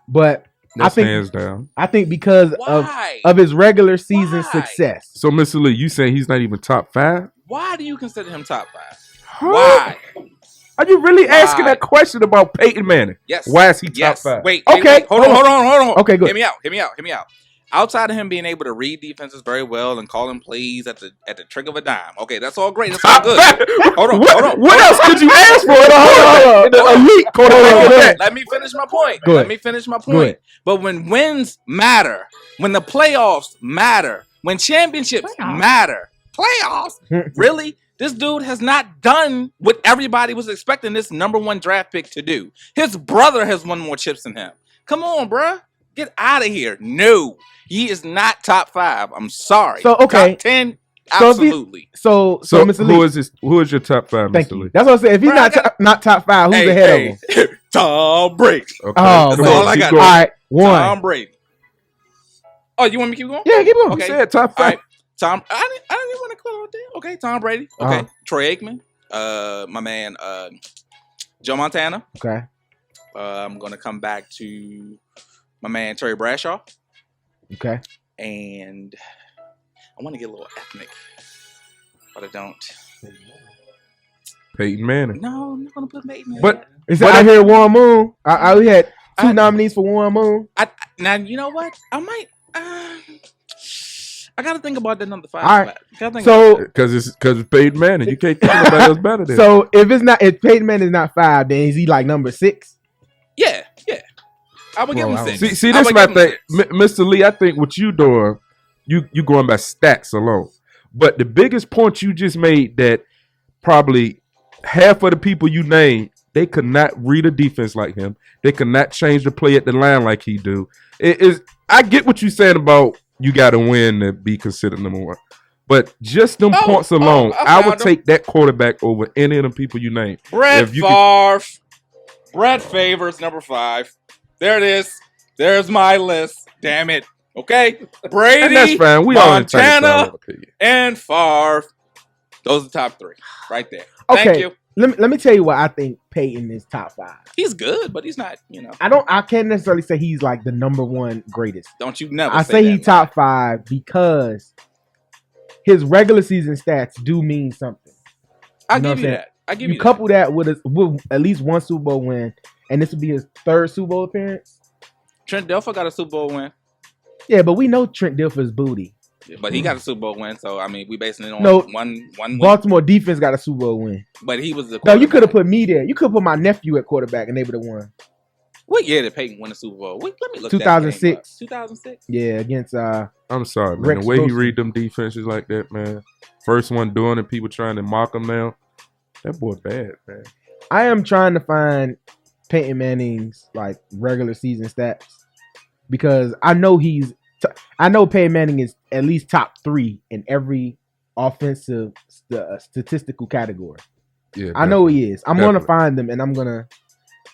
but that's hands down. I think because of his regular season success. So, Mr. Lee, you saying he's not even top 5? Why do you consider him top 5? Huh? Why? Are you really asking that question about Peyton Manning? Yes. Why is he top 5? Wait. Okay. Hold on. Okay, good. Hear me out. Outside of him being able to read defenses very well and calling plays at the trick of a dime. Okay, that's all great. That's all good. Hold on. What else could you ask for? Hold on. Elite quarterback. Let me finish my point. But when wins matter, when the playoffs matter, when championships matter, playoffs, really? This dude has not done what everybody was expecting this number 1 draft pick to do. His brother has won more chips than him. Come on, bruh. Get out of here. No. He is not top 5. I'm sorry. So, okay. Top 10? Absolutely. So Mr. Lee. Who is your top 5, Thank Mr. you. Lee? That's what I said. If he's not top 5, who's ahead of him? Tom Brady. Okay. Oh, that's man. all I got. All right. 1. Tom Brady. Oh, you want me to keep going? Yeah, keep going. Okay. You said top 5. All right. I didn't want to call out there. Okay, Tom Brady. Okay. Troy Aikman. My man, Joe Montana. Okay. I'm going to come back to my man, Terry Bradshaw. Okay. And I want to get a little ethnic, but I don't. Peyton Manning. No, I'm not going to put Peyton Manning. But is that out here Warren Moon? We had 2 nominees for Warren Moon. Now, you know what? I might. I gotta think about that number 5 All right. spot. So because it's Peyton Manning, you can't think nobody else better than. So if Peyton Manning is not 5, then is he like number 6? Yeah. I would give him 6. See, this is my thing, Mr. Lee. I think what you doing, you going by stats alone. But the biggest point you just made that probably half of the people you named, they could not read a defense like him. They could not change the play at the line like he do. I get what you're saying about you got to win to be considered number 1. But just them points alone, I would take that quarterback over any of them people you named. Brett Favre. Brett Favre's number 5. There it is. There's my list. Damn it. Okay? Brady, and that's fine. We Montana, and Favre. Those are the top 3 right there. Okay. Thank you. Let me tell you why I think Peyton is top 5. He's good, but he's not, I can't necessarily say he's like the number 1 greatest. Don't you never I say he's top 5 because his regular season stats do mean something. I'll give you that. You couple that with at least 1 Super Bowl win, and this would be his 3rd Super Bowl appearance. Trent Dilfer got a Super Bowl win. Yeah, but we know Trent Dilfer's booty. But he got a Super Bowl win, so I mean, we basing it on one win. Baltimore defense got a Super Bowl win. But he was the No, you could have put me there. You could put my nephew at quarterback, and they would have won. What year did Peyton win the Super Bowl? Let me look. 2006. 2006. Yeah, against. I'm sorry, man. Rex the way Grossman. he read them defenses like that, man. First one doing it, people trying to mock him now. That boy bad, man. I am trying to find Peyton Manning's like regular season stats because I know Peyton Manning is at least top 3 in every offensive statistical category. Yeah, I know he is. I'm Definitely. gonna find them and I'm gonna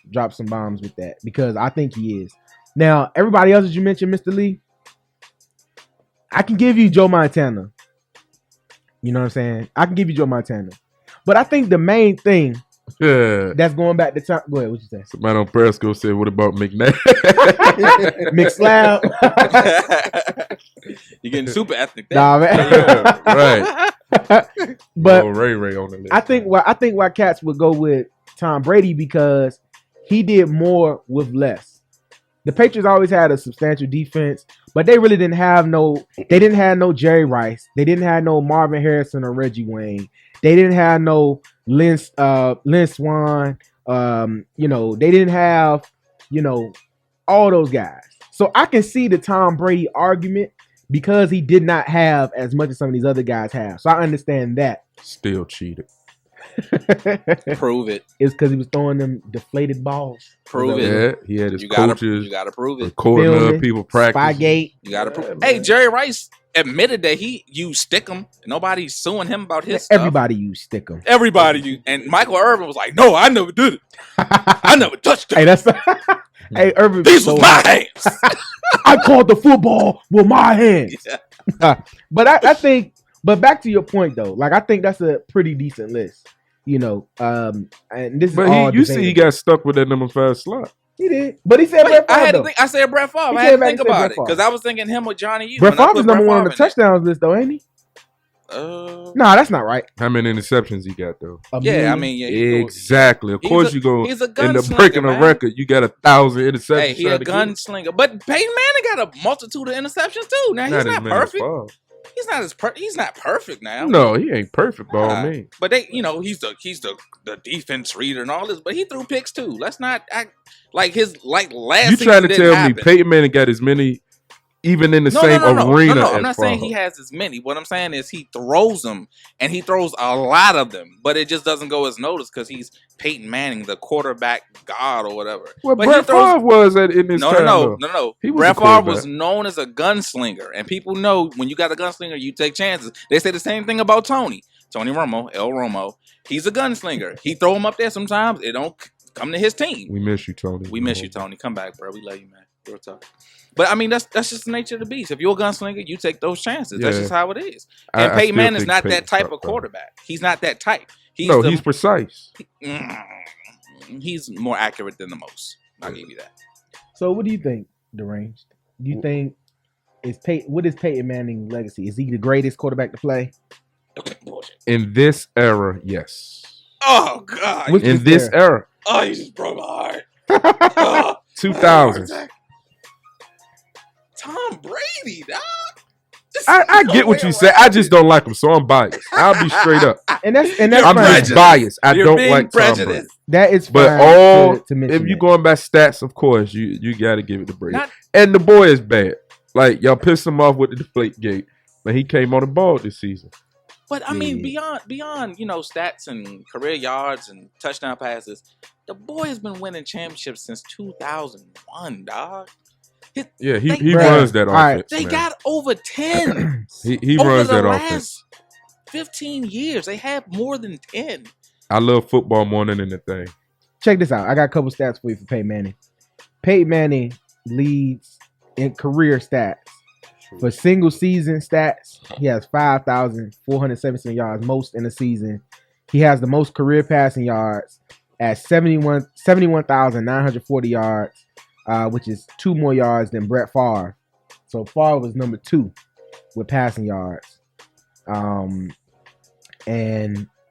drop some bombs with that because I think he is. Now, everybody else that you mentioned, Mr. Lee, I can give you Joe Montana. You know what I'm saying? I can give you Joe Montana. But I think the main thing that's going back to time. Go ahead, what you say? Somebody on Periscope said, "What about McNabb?" McSloud. You're getting super ethnic. Nah, man. Yeah, right. But Ray on the list. I think why cats would go with Tom Brady because he did more with less. The Patriots always had a substantial defense, but they really didn't have no Jerry Rice. They didn't have no Marvin Harrison or Reggie Wayne. They didn't have no Lynn Swan. They didn't have, all those guys. So I can see the Tom Brady argument because he did not have as much as some of these other guys have. So I understand that. Still cheated. Prove it. It's because he was throwing them deflated balls. Prove it. Yeah, he had his coaches. You gotta prove it. Recording other people practice. Spygate. You gotta prove it. Hey, Jerry Rice admitted that he used Stickum. Nobody's suing him about his stuff. Everybody used Stickum. Everybody used. And Michael Irvin was like, "No, I never did it. I never touched it. Hey, that's hey, Irvin. These was my hands. I called the football with my hands." Yeah. But I think. But back to your point though, like I think that's a pretty decent list. And this is all you see he got stuck with that number 5 slot. He did, but he said Brett Favre. I said Brett Favre. I had to think about it because I was thinking him with Johnny U. Brett Favre's number 1 on the touchdowns list, though, ain't he? No, that's not right. How many interceptions he got though? Exactly. Of course, you go he's a in the breaking a record. You got 1,000 interceptions. Hey, he a gunslinger, but Peyton Manning got a multitude of interceptions too. Now he's not perfect. He's not perfect now. No, he ain't perfect by all means. But he's the defense reader and all this. But he threw picks too. Let's not act like last. You trying to tell me Peyton Manning got as many, even in the same arena? No, I'm not saying he has as many. What I'm saying is he throws them, and he throws a lot of them. But it just doesn't go as noticed because he's Peyton Manning, the quarterback god or whatever. Well, but Brett Favre was in his time. No. Brett Favre was known as a gunslinger, and people know when you got a gunslinger, you take chances. They say the same thing about Tony Romo, El Romo. He's a gunslinger. He throw him up there sometimes. It don't come to his team. We miss you, Tony. We miss you, Tony. Come back, bro. We love you, man. Real talk. But I mean, that's just the nature of the beast. If you're a gunslinger, you take those chances. Yeah. That's just how it is. And Peyton Manning is not that type of quarterback. He's not that type. He's precise. He's more accurate than the most. I'll give you that. So, what do you think, Deranged? Do you think what is Peyton Manning's legacy? Is he the greatest quarterback to play? In this era, yes. Oh God! In this era. Oh, you just broke my heart. 2000s. Tom Brady, dog. I get what you say. I just don't like him, so I'm biased. I'll be straight up. And that's I'm just biased. I You're don't being like Tom Brady. prejudiced. That is fine. But all to mention if you that. going by stats, of course, you got to give it to Brady. And the boy is bad. Like y'all pissed him off with the deflate gate, but he came on the ball this season. But I mean, beyond stats and career yards and touchdown passes, the boy has been winning championships since 2001, dog. He runs that offense. Right. They got over 10. he runs that offense. 15 years, they have more than 10. I love football more than anything. Check this out. I got a couple stats for you for Peyton Manning. Peyton Manning leads in career stats. For single season stats, he has 5,477 yards, most in a season. He has the most career passing yards at 71,940 yards, which is 2 more yards than Brett Favre. So Favre was number 2 with passing yards. And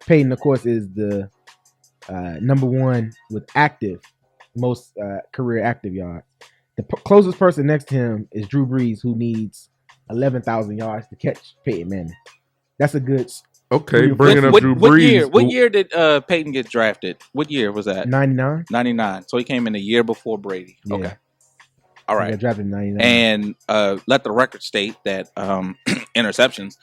Peyton, of course, is the number 1 with most career active yards. The closest person next to him is Drew Brees, who needs 11,000 yards to catch Peyton Manning. That's a good. Okay, bringing up Drew Brees. What year did Peyton get drafted? What year was that? 99. 99. So he came in a year before Brady. Yeah. Okay. All right. He got drafted in 99. And let the record state that interceptions.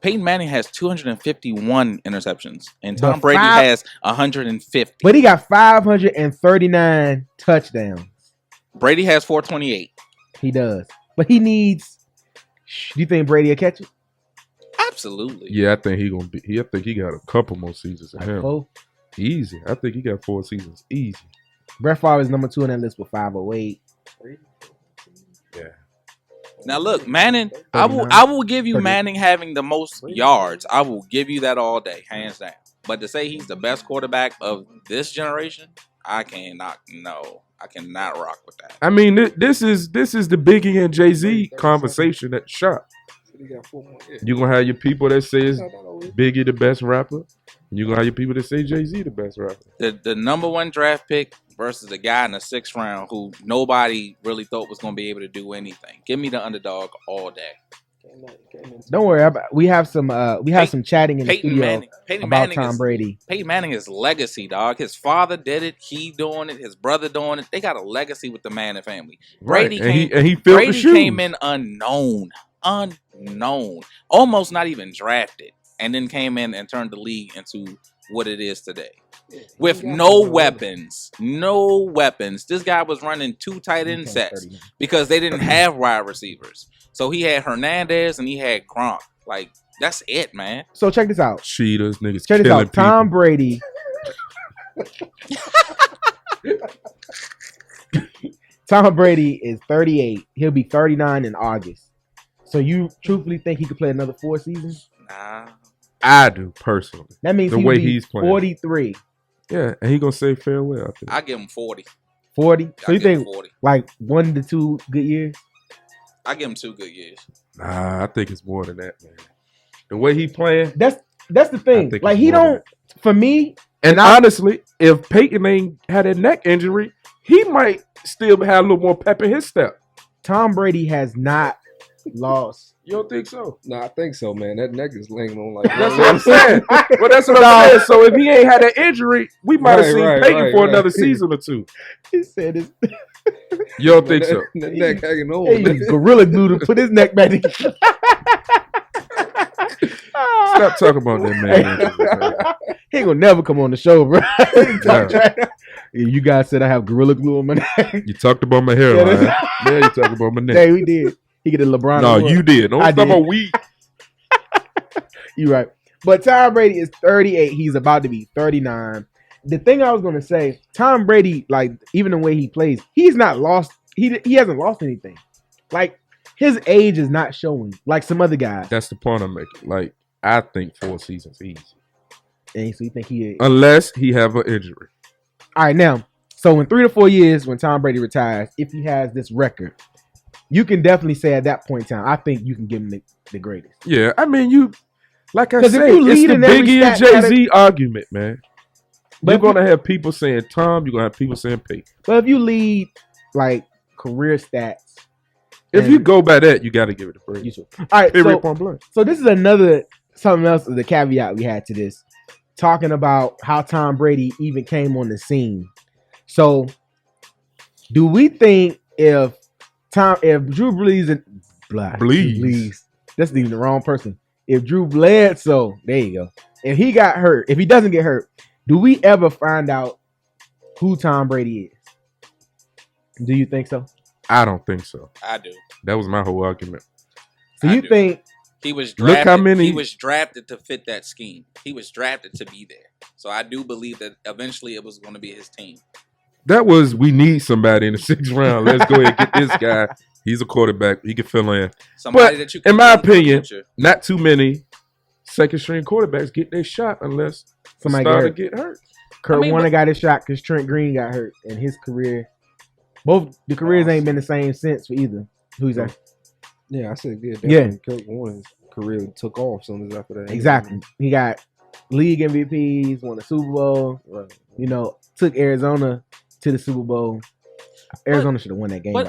Peyton Manning has 251 interceptions, and Tom Brady has 150. But he got 539 touchdowns. Brady has 428. He does. But he needs. Do you think Brady will catch it? Absolutely. Yeah, I think I think he got a couple more seasons in him. 4? Easy. I think he got 4 seasons. Easy. Brett Favre is number 2 on that list with 508. Yeah. Now look, Manning. I will give you Manning having the most yards. I will give you that all day, hands down. But to say he's the best quarterback of this generation, I cannot rock with that. I mean, this is the Biggie and Jay-Z conversation at the shop. You're going to have your people that say it's Biggie the best rapper. And you're going to have your people that say Jay-Z the best rapper. The number 1 draft pick versus a guy in the 6th round who nobody really thought was going to be able to do anything. Give me the underdog all day. Don't worry about. We have some chatting in the studio about Tom Brady. Peyton Manning is legacy, dog. His father did it. He doing it. His brother doing it. They got a legacy with the Manning family. Brady came in unknown, almost not even drafted, and then came in and turned the league into what it is today. With no weapons. This guy was running 2 tight end sets because they didn't have wide receivers. So he had Hernandez and he had Gronk. Like, that's it, man. So check this out. Cheaters, niggas. Check this out. Tom Brady. Tom Brady is 38. He'll be 39 in August. So you truthfully think he could play another 4 seasons? Nah. I do, personally. That means the way he's playing. 43. Yeah, and he going to say farewell, I think. I give him 40. 40? So you think 40. Like 1 to 2 good years? I give him 2 good years. Nah, I think it's more than that, man. The way he playing. That's the thing. Like, he don't, for me. And honestly, if Peyton ain't had a neck injury, he might still have a little more pep in his step. Tom Brady has not lost. You don't think so? No, I think so, man. That neck is laying on like. That's what I'm saying. Well, that's what I'm saying. So if he ain't had an injury, we might have seen Peyton for another season or 2. He said it. You don't think so? That neck hanging on. Hey, gorilla glue to put his neck back in. Stop talking about that, man. He ain't gonna never come on the show, bro. You guys said I have gorilla glue on my neck. You talked about my hair, right? Yeah, you talked about my neck. Hey, we did. He get a LeBron. No, you did. Don't talk about we. You right. But Tom Brady is 38. He's about to be 39. The thing I was gonna say, Tom Brady, like, even the way he plays, he's not lost. He hasn't lost anything. Like, his age is not showing like some other guys. That's the point I'm making. Like, I think 4 seasons easy. And so you think unless he have an injury. All right, now, so in 3 to 4 years, when Tom Brady retires, if he has this record, you can definitely say at that point in time, I think you can give him the greatest. Yeah, I mean, like I said, it's the Biggie and Jay-Z argument, man. You're going to have people saying Tom, you're going to have people saying Peyton. But if you lead, like, career stats, If you go by that, you got to give it to Brady. All right, so this is something else, the caveat we had to this, talking about how Tom Brady even came on the scene. So, do we think if Drew Brees that's even the wrong person. If Drew Bledsoe, there you go. If he got hurt, if he doesn't get hurt, do we ever find out who Tom Brady is? Do you think so? I don't think so. I do. That was my whole argument. So you think he was drafted? Look how many he was drafted to fit that scheme. He was drafted to be there. So I do believe that eventually it was going to be his team. That was, we need somebody in the 6th round. Let's go ahead and get this guy. He's a quarterback. He can fill in. Somebody that you can, in my opinion, not too many second-string quarterbacks get their shot unless somebody get hurt. Kurt Warner got his shot because Trent Green got hurt in his career. Both the careers ain't been the same since for either. Who's that? Yeah, I said yeah. Kurt Warner's career took off soon as after that. Exactly. He got league MVPs, won the Super Bowl. Right. You know, took Arizona to the Super Bowl. Arizona should have won that game. But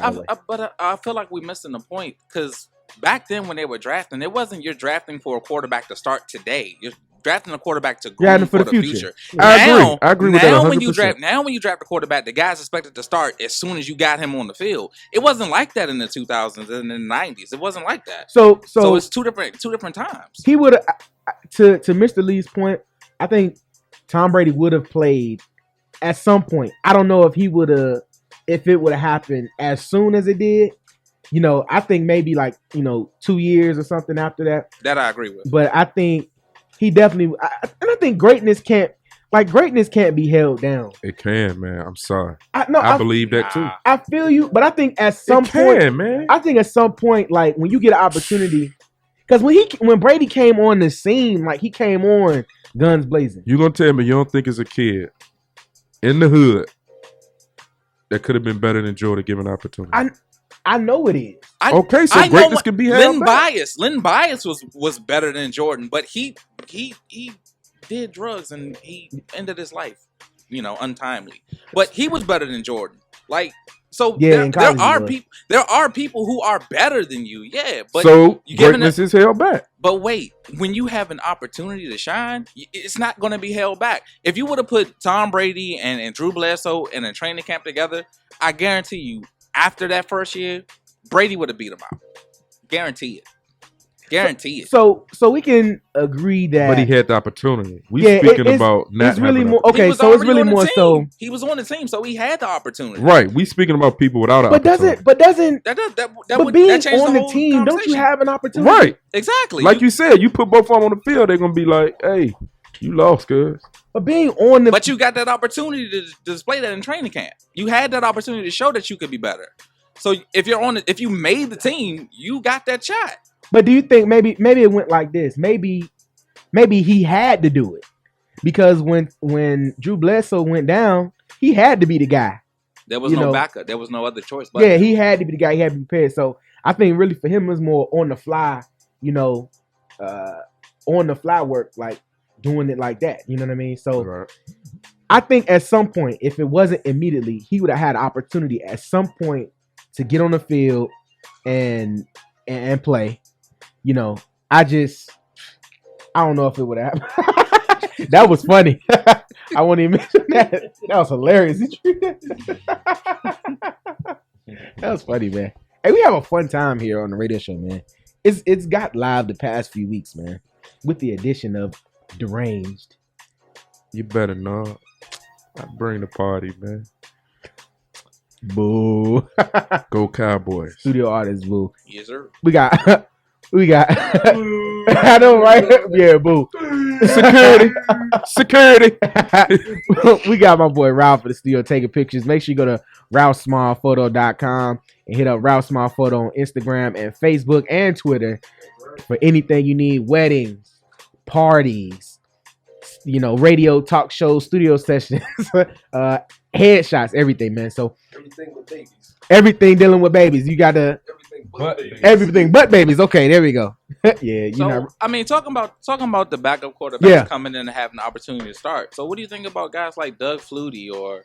I feel like we're missing the point because back then when they were drafting, it wasn't you're drafting for a quarterback to start today. You're drafting a quarterback to groom for the future. I agree with that 100%. Now when you draft a quarterback, the guy's expected to start as soon as you got him on the field. It wasn't like that in the 2000s and in the 90s. It wasn't like that. So it's two different times. He would have, to Mr. Lee's point, I think Tom Brady would have played at some point. I don't know if he would have, if it would have happened as soon as it did. You know, I think maybe 2 years or something after that. That I agree with. But I think he definitely, I think greatness can't be held down. It can, man. I'm sorry. I believe that too. I feel you, but I think at some point, man. I think at some point, like when you get an opportunity, because when Brady came on the scene, like he came on guns blazing. You gonna tell me you don't think as a kid in the hood that could have been better than Jordan given opportunity? I know it is. So greatness can be held back. Len Bias was better than Jordan, but he did drugs and he ended his life, untimely. But he was better than Jordan. There are people who are better than you. Yeah, but so greatness is held back. But wait, when you have an opportunity to shine, it's not going to be held back. If you would have put Tom Brady and Drew Bledsoe in a training camp together, I guarantee you, after that first year, Brady would have beat him out. Guarantee it. So we can agree that. But he had the opportunity. Speaking about not. It's really more. Okay, so it's really more so. He was on the team, so he had the opportunity. Right. We speaking about people without an opportunity. But being on the team, don't you have an opportunity? Right. Exactly. Like you said, you put both of them on the field, they're gonna be like, "Hey, you lost, cuz." But being on the. But you got that opportunity to display that in training camp. You had that opportunity to show that you could be better. So if you made the team, you got that shot. But do you think maybe it went like this? Maybe he had to do it because when Drew Bledsoe went down, he had to be the guy. There was no backup. There was no other choice. But yeah, he had to be the guy. He had to be prepared. So I think really for him it was more on the fly. On the fly work, like doing it like that. You know what I mean? So right. I think at some point, if it wasn't immediately, he would have had an opportunity at some point to get on the field and play. I don't know if it would have happened. That was funny. I won't even mention that. That was hilarious. That was funny, man. Hey, we have a fun time here on the radio show, man. It's got live the past few weeks, man, with the addition of Deranged. You better not. I bring the party, man. Boo. Go Cowboys. Studio artist, boo. Yes, sir. We got I know, right? Yeah, boo. Security. We got my boy Ralph for the studio taking pictures. Make sure you go to RalphSmallPhoto.com and hit up Ralph Small Photo on Instagram and Facebook and Twitter for anything you need. Weddings, parties, radio, talk shows, studio sessions, headshots, everything, man. So everything with babies. Everything dealing with babies. You got to everything but babies. Okay, there we go. Yeah, talking about the backup quarterbacks coming in and having the opportunity to start. So what do you think about guys like Doug Flutie or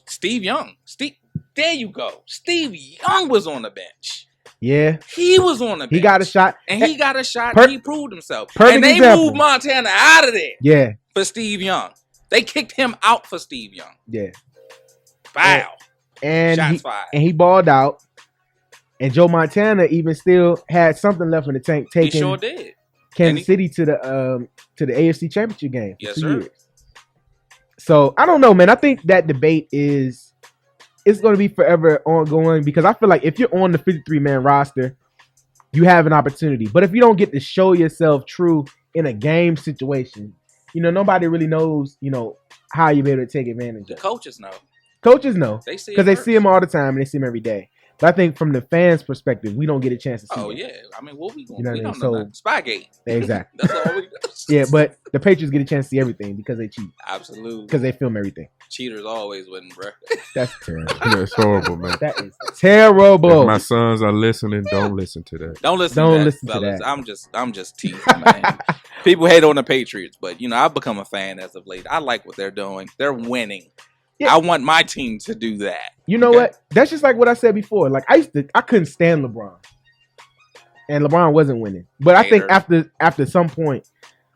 Steve Young? Steve There you go. Steve Young was on the bench. Yeah. He was on the bench. He got a shot. And he got a shot. And he proved himself. And they example. moved Montana out of there. Yeah. For Steve Young. They kicked him out for Steve Young. Yeah. Wow. And shots fired. And he balled out. And Joe Montana even still had something left in the tank, taking he sure did. Kansas City to the AFC Championship game for yes, 2 sir. years. So I don't know, man. I think that debate it's going to be forever ongoing because I feel like if you're on the 53-man roster, you have an opportunity. But if you don't get to show yourself true in a game situation, nobody really knows, how you be able to take advantage of it. The coaches know. Coaches know. They see because they see him all the time and they see him every day. But I think from the fans' perspective, we don't get a chance to see. Oh them. Yeah, I mean, what we going? You know we what I mean? don't know nothing. Spygate. Exactly. That's all we do. Yeah, but the Patriots get a chance to see everything because they cheat. Absolutely. Because they film everything. Cheaters always win, bro. That's terrible. That's horrible, man. That is terrible. If my sons are listening, don't listen to that. Don't listen to that. I'm just teasing, man. People hate on the Patriots, but I've become a fan as of late. I like what they're doing. They're winning. Yeah. I want my team to do that. You know what? That's just like what I said before. Like I couldn't stand LeBron, and LeBron wasn't winning. But I think after some point,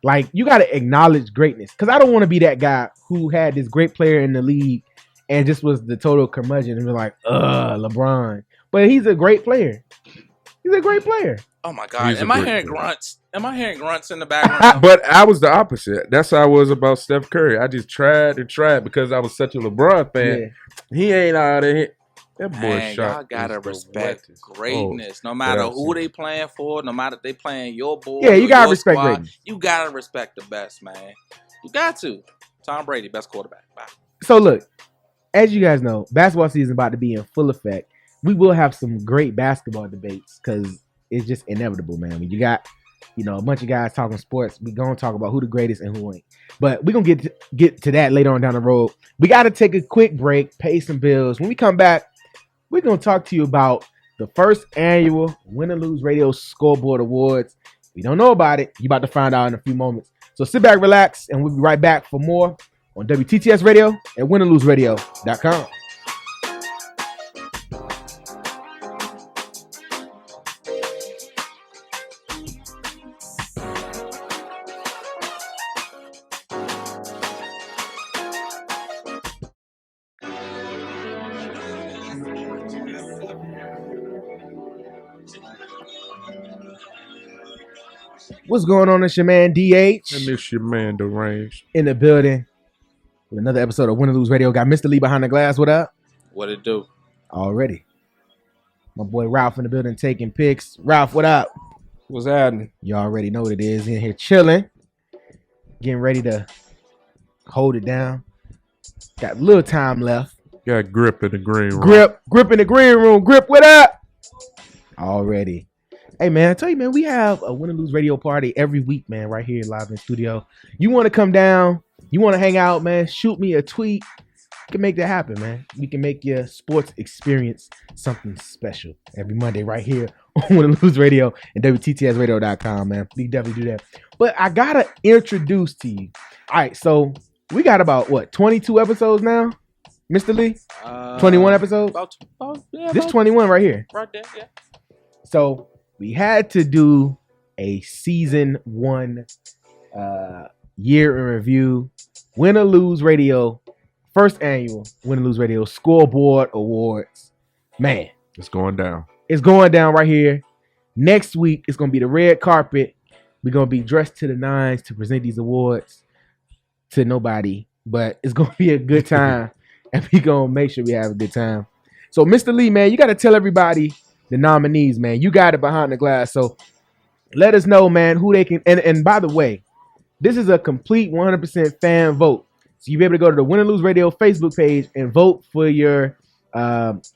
like you got to acknowledge greatness. Because I don't want to be that guy who had this great player in the league and just was the total curmudgeon and be like, LeBron. But he's a great player. He's a great player. Oh my God! Am I hearing grunts? Am I hearing grunts in the background? But I was the opposite. That's how I was about Steph Curry. I just tried and tried because I was such a LeBron fan. Yeah. He ain't out of here. That boy shot. Y'all gotta respect greatness. No matter who they playing for, no matter if they playing your boy. Yeah, you gotta respect greatness. You gotta respect the best, man. You got to. Tom Brady, best quarterback. Bye. So look, as you guys know, basketball season about to be in full effect. We will have some great basketball debates because it's just inevitable, man. When you got, a bunch of guys talking sports, we gonna talk about who the greatest and who ain't. But we're gonna get to that later on down the road. We got to take a quick break, pay some bills. When we come back, we're gonna talk to you about the first annual Win or Lose Radio ScoreBoard Awards. We don't know about it. You're about to find out in a few moments. So sit back, relax, and we'll be right back for more on WTTS Radio at winorloseradio.com. What's going on? It's your man DH. And it's your man Deranged. In the building with another episode of Win or Lose Radio. Got Mr. Lee behind the glass. What up? What it do? Already. My boy Ralph in the building taking pics. Ralph, what up? What's happening? You already know what it is. In here chilling. Getting ready to hold it down. Got a little time left. Got Grip in the green room. Grip in the green room. Grip, what up? Already. Hey, man, I tell you, man, we have a Win or Lose Radio party every week, man, right here live in the studio. You want to come down, you want to hang out, man, shoot me a tweet. We can make that happen, man. We can make your sports experience something special every Monday right here on Win or Lose Radio and WTTSradio.com, man. We definitely do that. But I got to introduce to you. All right, so we got about, 22 episodes now, Mr. Lee? 21 episodes? This 21 right here. Right there, yeah. So we had to do a season 1 year in review, Win or Lose Radio, first annual Win or Lose Radio ScoreBoard Awards. Man, it's going down. It's going down right here. Next week, it's going to be the red carpet. We're going to be dressed to the nines to present these awards to nobody, but it's going to be a good time, and we're going to make sure we have a good time. So, Mr. Lee, man, you got to tell everybody the nominees, man. You got it behind the glass. So let us know, man, who they can. And by the way, this is a complete 100% fan vote. So you'll be able to go to the Win or Lose Radio Facebook page and vote for your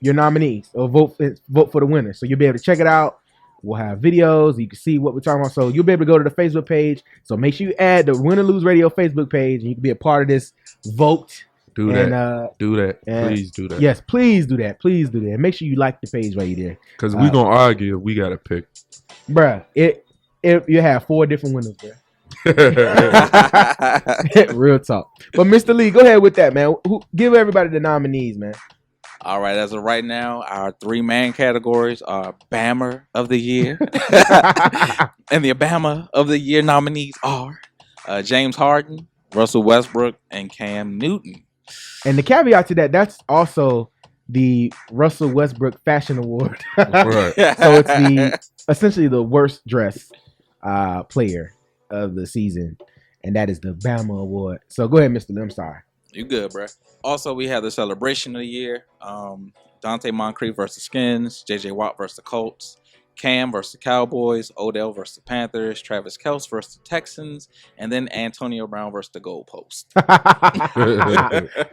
nominees or vote for the winner. So you'll be able to check it out. We'll have videos. You can see what we're talking about. So you'll be able to go to the Facebook page. So make sure you add the Win or Lose Radio Facebook page and you can be a part of this vote. Do that. Please do that. Yes, please do that. Please do that. Make sure you like the page right there. Because we're going to argue. We got to pick. Bruh, you have 4 different winners, bruh. Real talk. But Mr. Lee, go ahead with that, man. Give everybody the nominees, man. All right, as of right now, our 3 main categories are Bammer of the Year. And the Bammer of the Year nominees are James Harden, Russell Westbrook, and Cam Newton. And the caveat to that, that's also the Russell Westbrook Fashion Award. Right. So it's essentially the worst dressed player of the season. And that is the Bama Award. So go ahead, Mr. Lim. Sorry. You good, bro. Also, we have the Celebration of the Year. Dante Moncrief versus Skins. J.J. Watt versus the Colts. Cam versus the Cowboys. Odell versus the Panthers. Travis Kelce versus the Texans. And then Antonio Brown versus the Goalpost.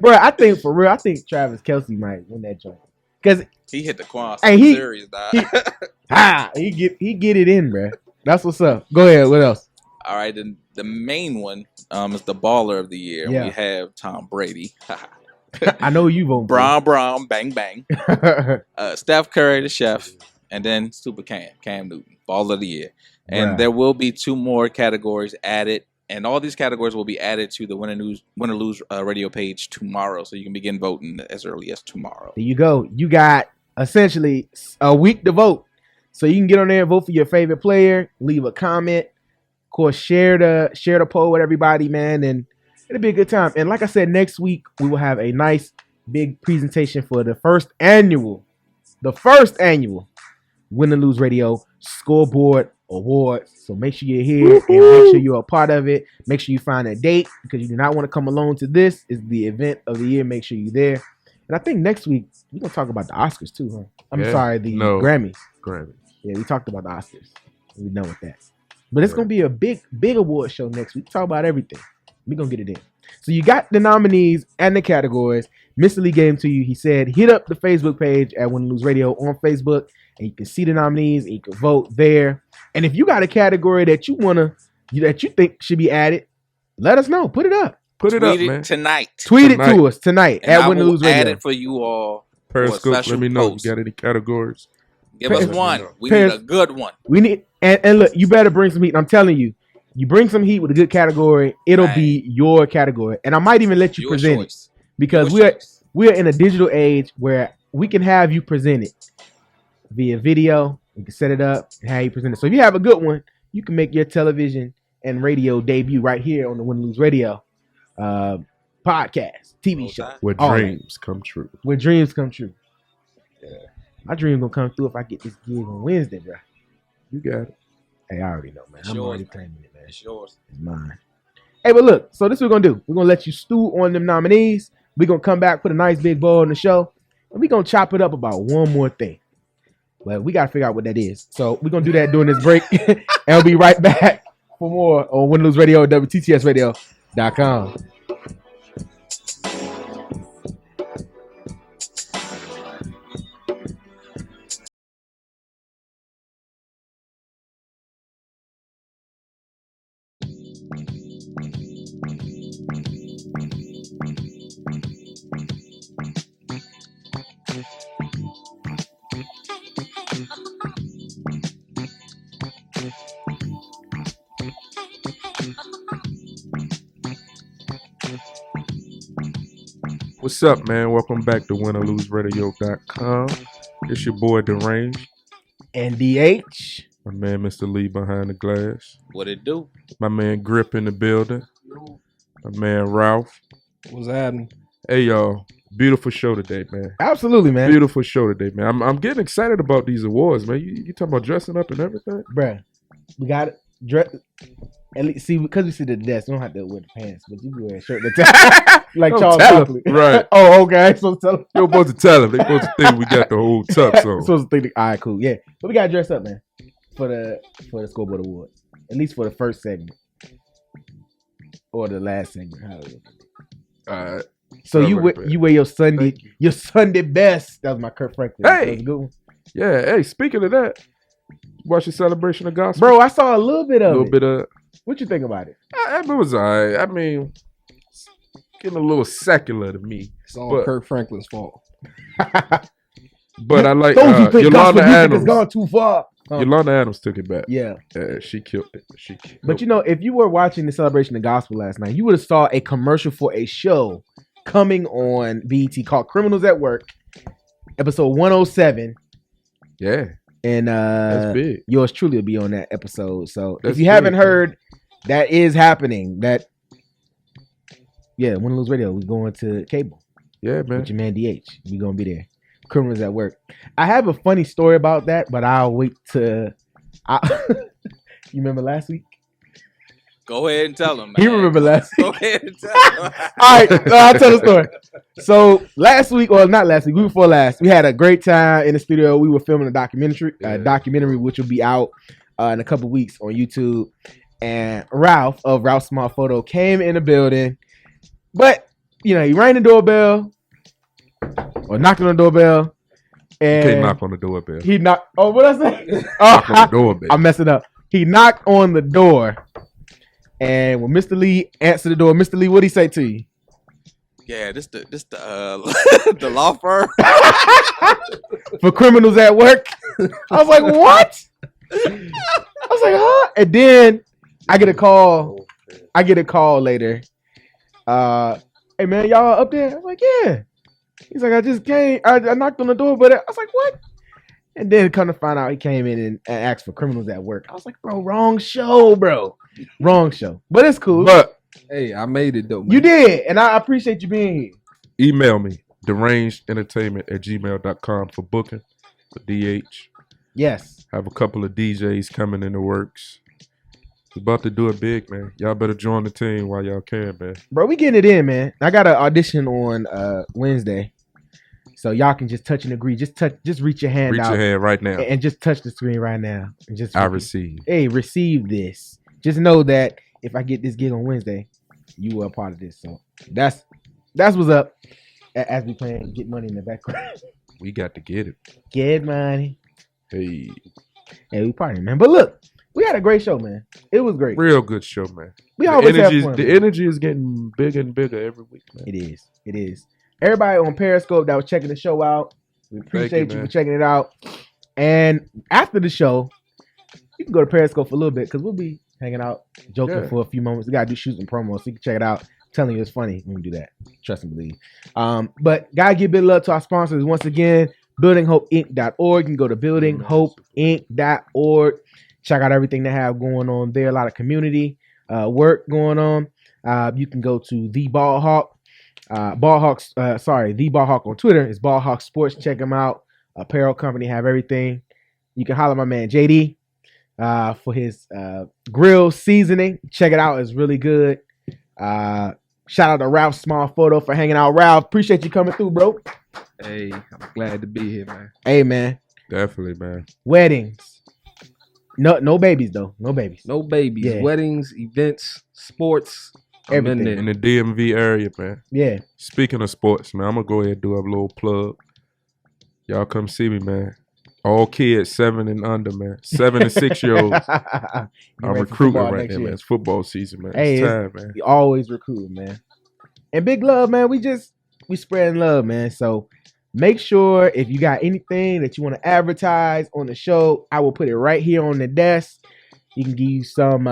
Bro, I think for real, Travis Kelce might win that joint. Because he hit the Quan series, dog. He get it in, bro. That's what's up. Go ahead. What else? All right, then the main one is the Baller of the Year. Yeah. We have Tom Brady. I know you vote. Brown, bang, bang. Steph Curry, the chef, and then Super Cam Newton, Baller of the Year. And there will be 2 more categories added, and all these categories will be added to the Win or Lose radio page tomorrow, so you can begin voting as early as tomorrow. There you go. You got essentially a week to vote, so you can get on there and vote for your favorite player. Leave a comment. Of course, share the poll with everybody, man, and it'll be a good time. And like I said, next week we will have a nice big presentation for the first annual Win or Lose Radio ScoreBoard Awards. So make sure you're here and make sure you're a part of it. Make sure you find a date because you do not want to come alone to this. It's the event of the year. Make sure you're there. And I think next week we're gonna talk about the Oscars too, huh? Grammys. Yeah, we talked about the Oscars. We're done with that. But it's going to be a big award show next week. Talk about everything. We're going to get it in. So you got the nominees and the categories. Mr. Lee gave them to you. He said, hit up the Facebook page at Win or Lose Radio on Facebook, and you can see the nominees, and you can vote there. And if you got a category that you think should be added, let us know. Put it up. Tweet it tonight. Tweet it to us tonight at Win or Lose Radio. Add it for you all. Periscope, let me know. You got any categories? Give us one. We need a good one. We need and look, you better bring some heat. I'm telling you, you bring some heat with a good category, it'll be your category. And I might even let you present it. Because we're in a digital age where we can have you present it via video. We can set it up and have you present it. So if you have a good one, you can make your television and radio debut right here on the Win or Lose Radio podcast, TV show. Where dreams come true. Where dreams come true. Yeah. My dream gonna come through if I get this gig on Wednesday, bro. You got it. Hey, I already know, man. It's I'm yours, already claiming it, man. It's yours. It's mine. Hey, but look, so this is what we're gonna do. We're gonna let you stew on them nominees. We're gonna come back, put a nice big bowl on the show, and we're gonna chop it up about one more thing. But we gotta figure out what that is. So we're gonna do that during this break, and we'll be right back for more on Win or Lose Radio, WTTSradio.com. What's up, man? Welcome back to winorloseradio.com. It's your boy Deranged. And DH. My man, Mr. Lee behind the glass. What it do? My man Grip in the building. My man Ralph. What's happening? Hey, y'all. Beautiful show today, man. Absolutely, man. Beautiful show today, man. I'm getting excited about these awards, man. You talking about dressing up and everything? Bruh, we got it. At least, see, because we sit at the desk, we don't have to wear the pants, but you can wear a shirt that like Charles Barkley. Right. Oh, okay. So tell them. You're supposed to tell them. They're supposed to think we got the whole tux on. Supposed to think, all right, cool. Yeah. But we got to dress up, man, for the ScoreBoard Awards. At least for the first segment. Or the last segment. All right. So you wear your Sunday best. That was my Kurt Franklin. Hey. That was a good one. Yeah. Hey, speaking of that, watch your Celebration of Gospel. Bro, I saw a little bit of it. What you think about it? It was all right. I mean, getting a little secular to me. It's all Kurt Franklin's fault. But I like Yolanda Adams. Has gone too far. Yolanda Adams took it back. Yeah. She killed it. But you know, if you were watching the Celebration of Gospel last night, you would have saw a commercial for a show coming on BET called Criminals at Work. episode 107. Yeah. And that's big. Yours truly will be on that episode. So That's if you haven't heard, that is happening. Win or Lose Radio, we're going to cable. Yeah, man. With your man DH. We're going to be there. Criminals at Work. I have a funny story about that, but I'll wait to... You remember last week? Go ahead and tell him, man. He remember last week. Go ahead and tell him. All right, I'll tell the story. So last week, or not last week, week before last, we had a great time in the studio. We were filming a documentary, which will be out in a couple weeks on YouTube. And Ralph of Ralph's Small Photo came in the building, but he rang the doorbell or knocked on the doorbell. And he can't knock on the doorbell. He knocked. Oh, what I say? Knock on the doorbell. I'm messing up. He knocked on the door. And when Mr. Lee answered the door, Mr. Lee, what'd he say to you? Yeah, this the the law firm for criminals at work. I was like, what? I was like, huh? And then I get a call. Later. Hey man, y'all up there? I'm like, yeah. He's like, I just came. I knocked on the door, but I was like, what? And then come to find out, he came in and asked for criminals at work. I was like, bro, wrong show, bro. Wrong show. But it's cool. But hey, I made it though, man. You did, and I appreciate you being here. Email me, derangedentertainment@gmail.com for booking for DH. Yes. Have a couple of DJs coming in the works. We're about to do it big, man. Y'all better join the team while y'all can, man. Bro, we getting it in, man. I got an audition on Wednesday. So y'all can just touch and agree. Just reach your hand out. Reach your hand right now. And just touch the screen right now. And just receive. Hey, receive this. Just know that if I get this gig on Wednesday, you were a part of this. So that's what's up. As we plan, get money in the background. We got to get it. Get money. Hey, we partying, man. But look, we had a great show, man. It was great. Real good show, man. We always have fun. The energy is getting bigger and bigger every week, man. It is. Everybody on Periscope that was checking the show out, we appreciate you for checking it out. And after the show, you can go to Periscope for a little bit because we'll be hanging out, joking for a few moments. We got to do shoots and promos, so you can check it out. I'm telling you, it's funny when we do that. Trust and believe. But got to give a bit of love to our sponsors once again. BuildingHopeInc.org. You can go to BuildingHopeInc.org. Check out everything they have going on there. A lot of community work going on. You can go to The Ballhawk. The Ballhawk on Twitter is Ballhawk Sports. Check them out. Apparel company have everything. You can holler at my man JD for his grill seasoning. Check it out. It's really good. Shout out to Ralph Small Photo for hanging out. Ralph, appreciate you coming through, bro. Hey, I'm glad to be here, man. Hey, man. Definitely, man. Weddings. No babies, though. No babies. No babies. Yeah. Weddings, events, sports. Everything. In the DMV area, man. Yeah. Speaking of sports, man, I'm going to go ahead and do a little plug. Y'all come see me, man. All kids 7 and under, man. 7 and 6 year olds. I'm recruiting right now, man. It's football season, man. Hey, it's time, man. We always recruit, man. And big love, man. We spreading love, man. So make sure if you got anything that you want to advertise on the show, I will put it right here on the desk. You can give you some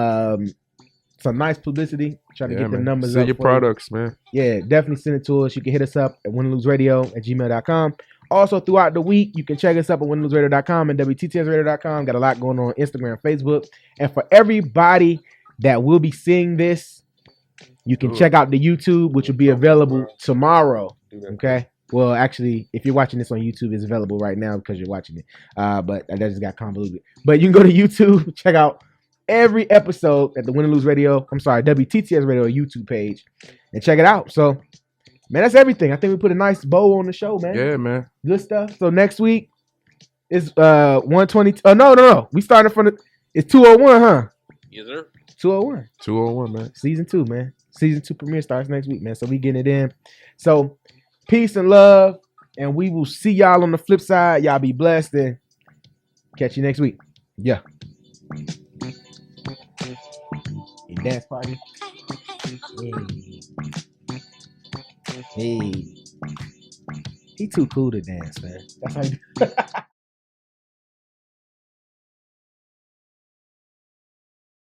nice publicity. Try to get the numbers up. Send your products, man. Yeah, definitely send it to us. You can hit us up at winandloseradio@gmail.com. Also, throughout the week, you can check us up at winandloseradio.com and WTTSradio.com. Got a lot going on Instagram, Facebook. And for everybody that will be seeing this, you can check out the YouTube, which will be available tomorrow. Okay? Well, actually, if you're watching this on YouTube, it's available right now because you're watching it. But that just got convoluted. But you can go to YouTube, check out every episode at the WTTS Radio YouTube page and check it out. So, man, that's everything. I think we put a nice bow on the show, man. Yeah, man. Good stuff. So next week is 120. Oh, no. We started from it's 201, huh? Yes, sir. 201. 201, man. Season 2, man. Season 2 premiere starts next week, man. So we getting it in. So peace and love. And we will see y'all on the flip side. Y'all be blessed and catch you next week. Yeah. Dance party. Hey. He too cool to dance, man. That's how you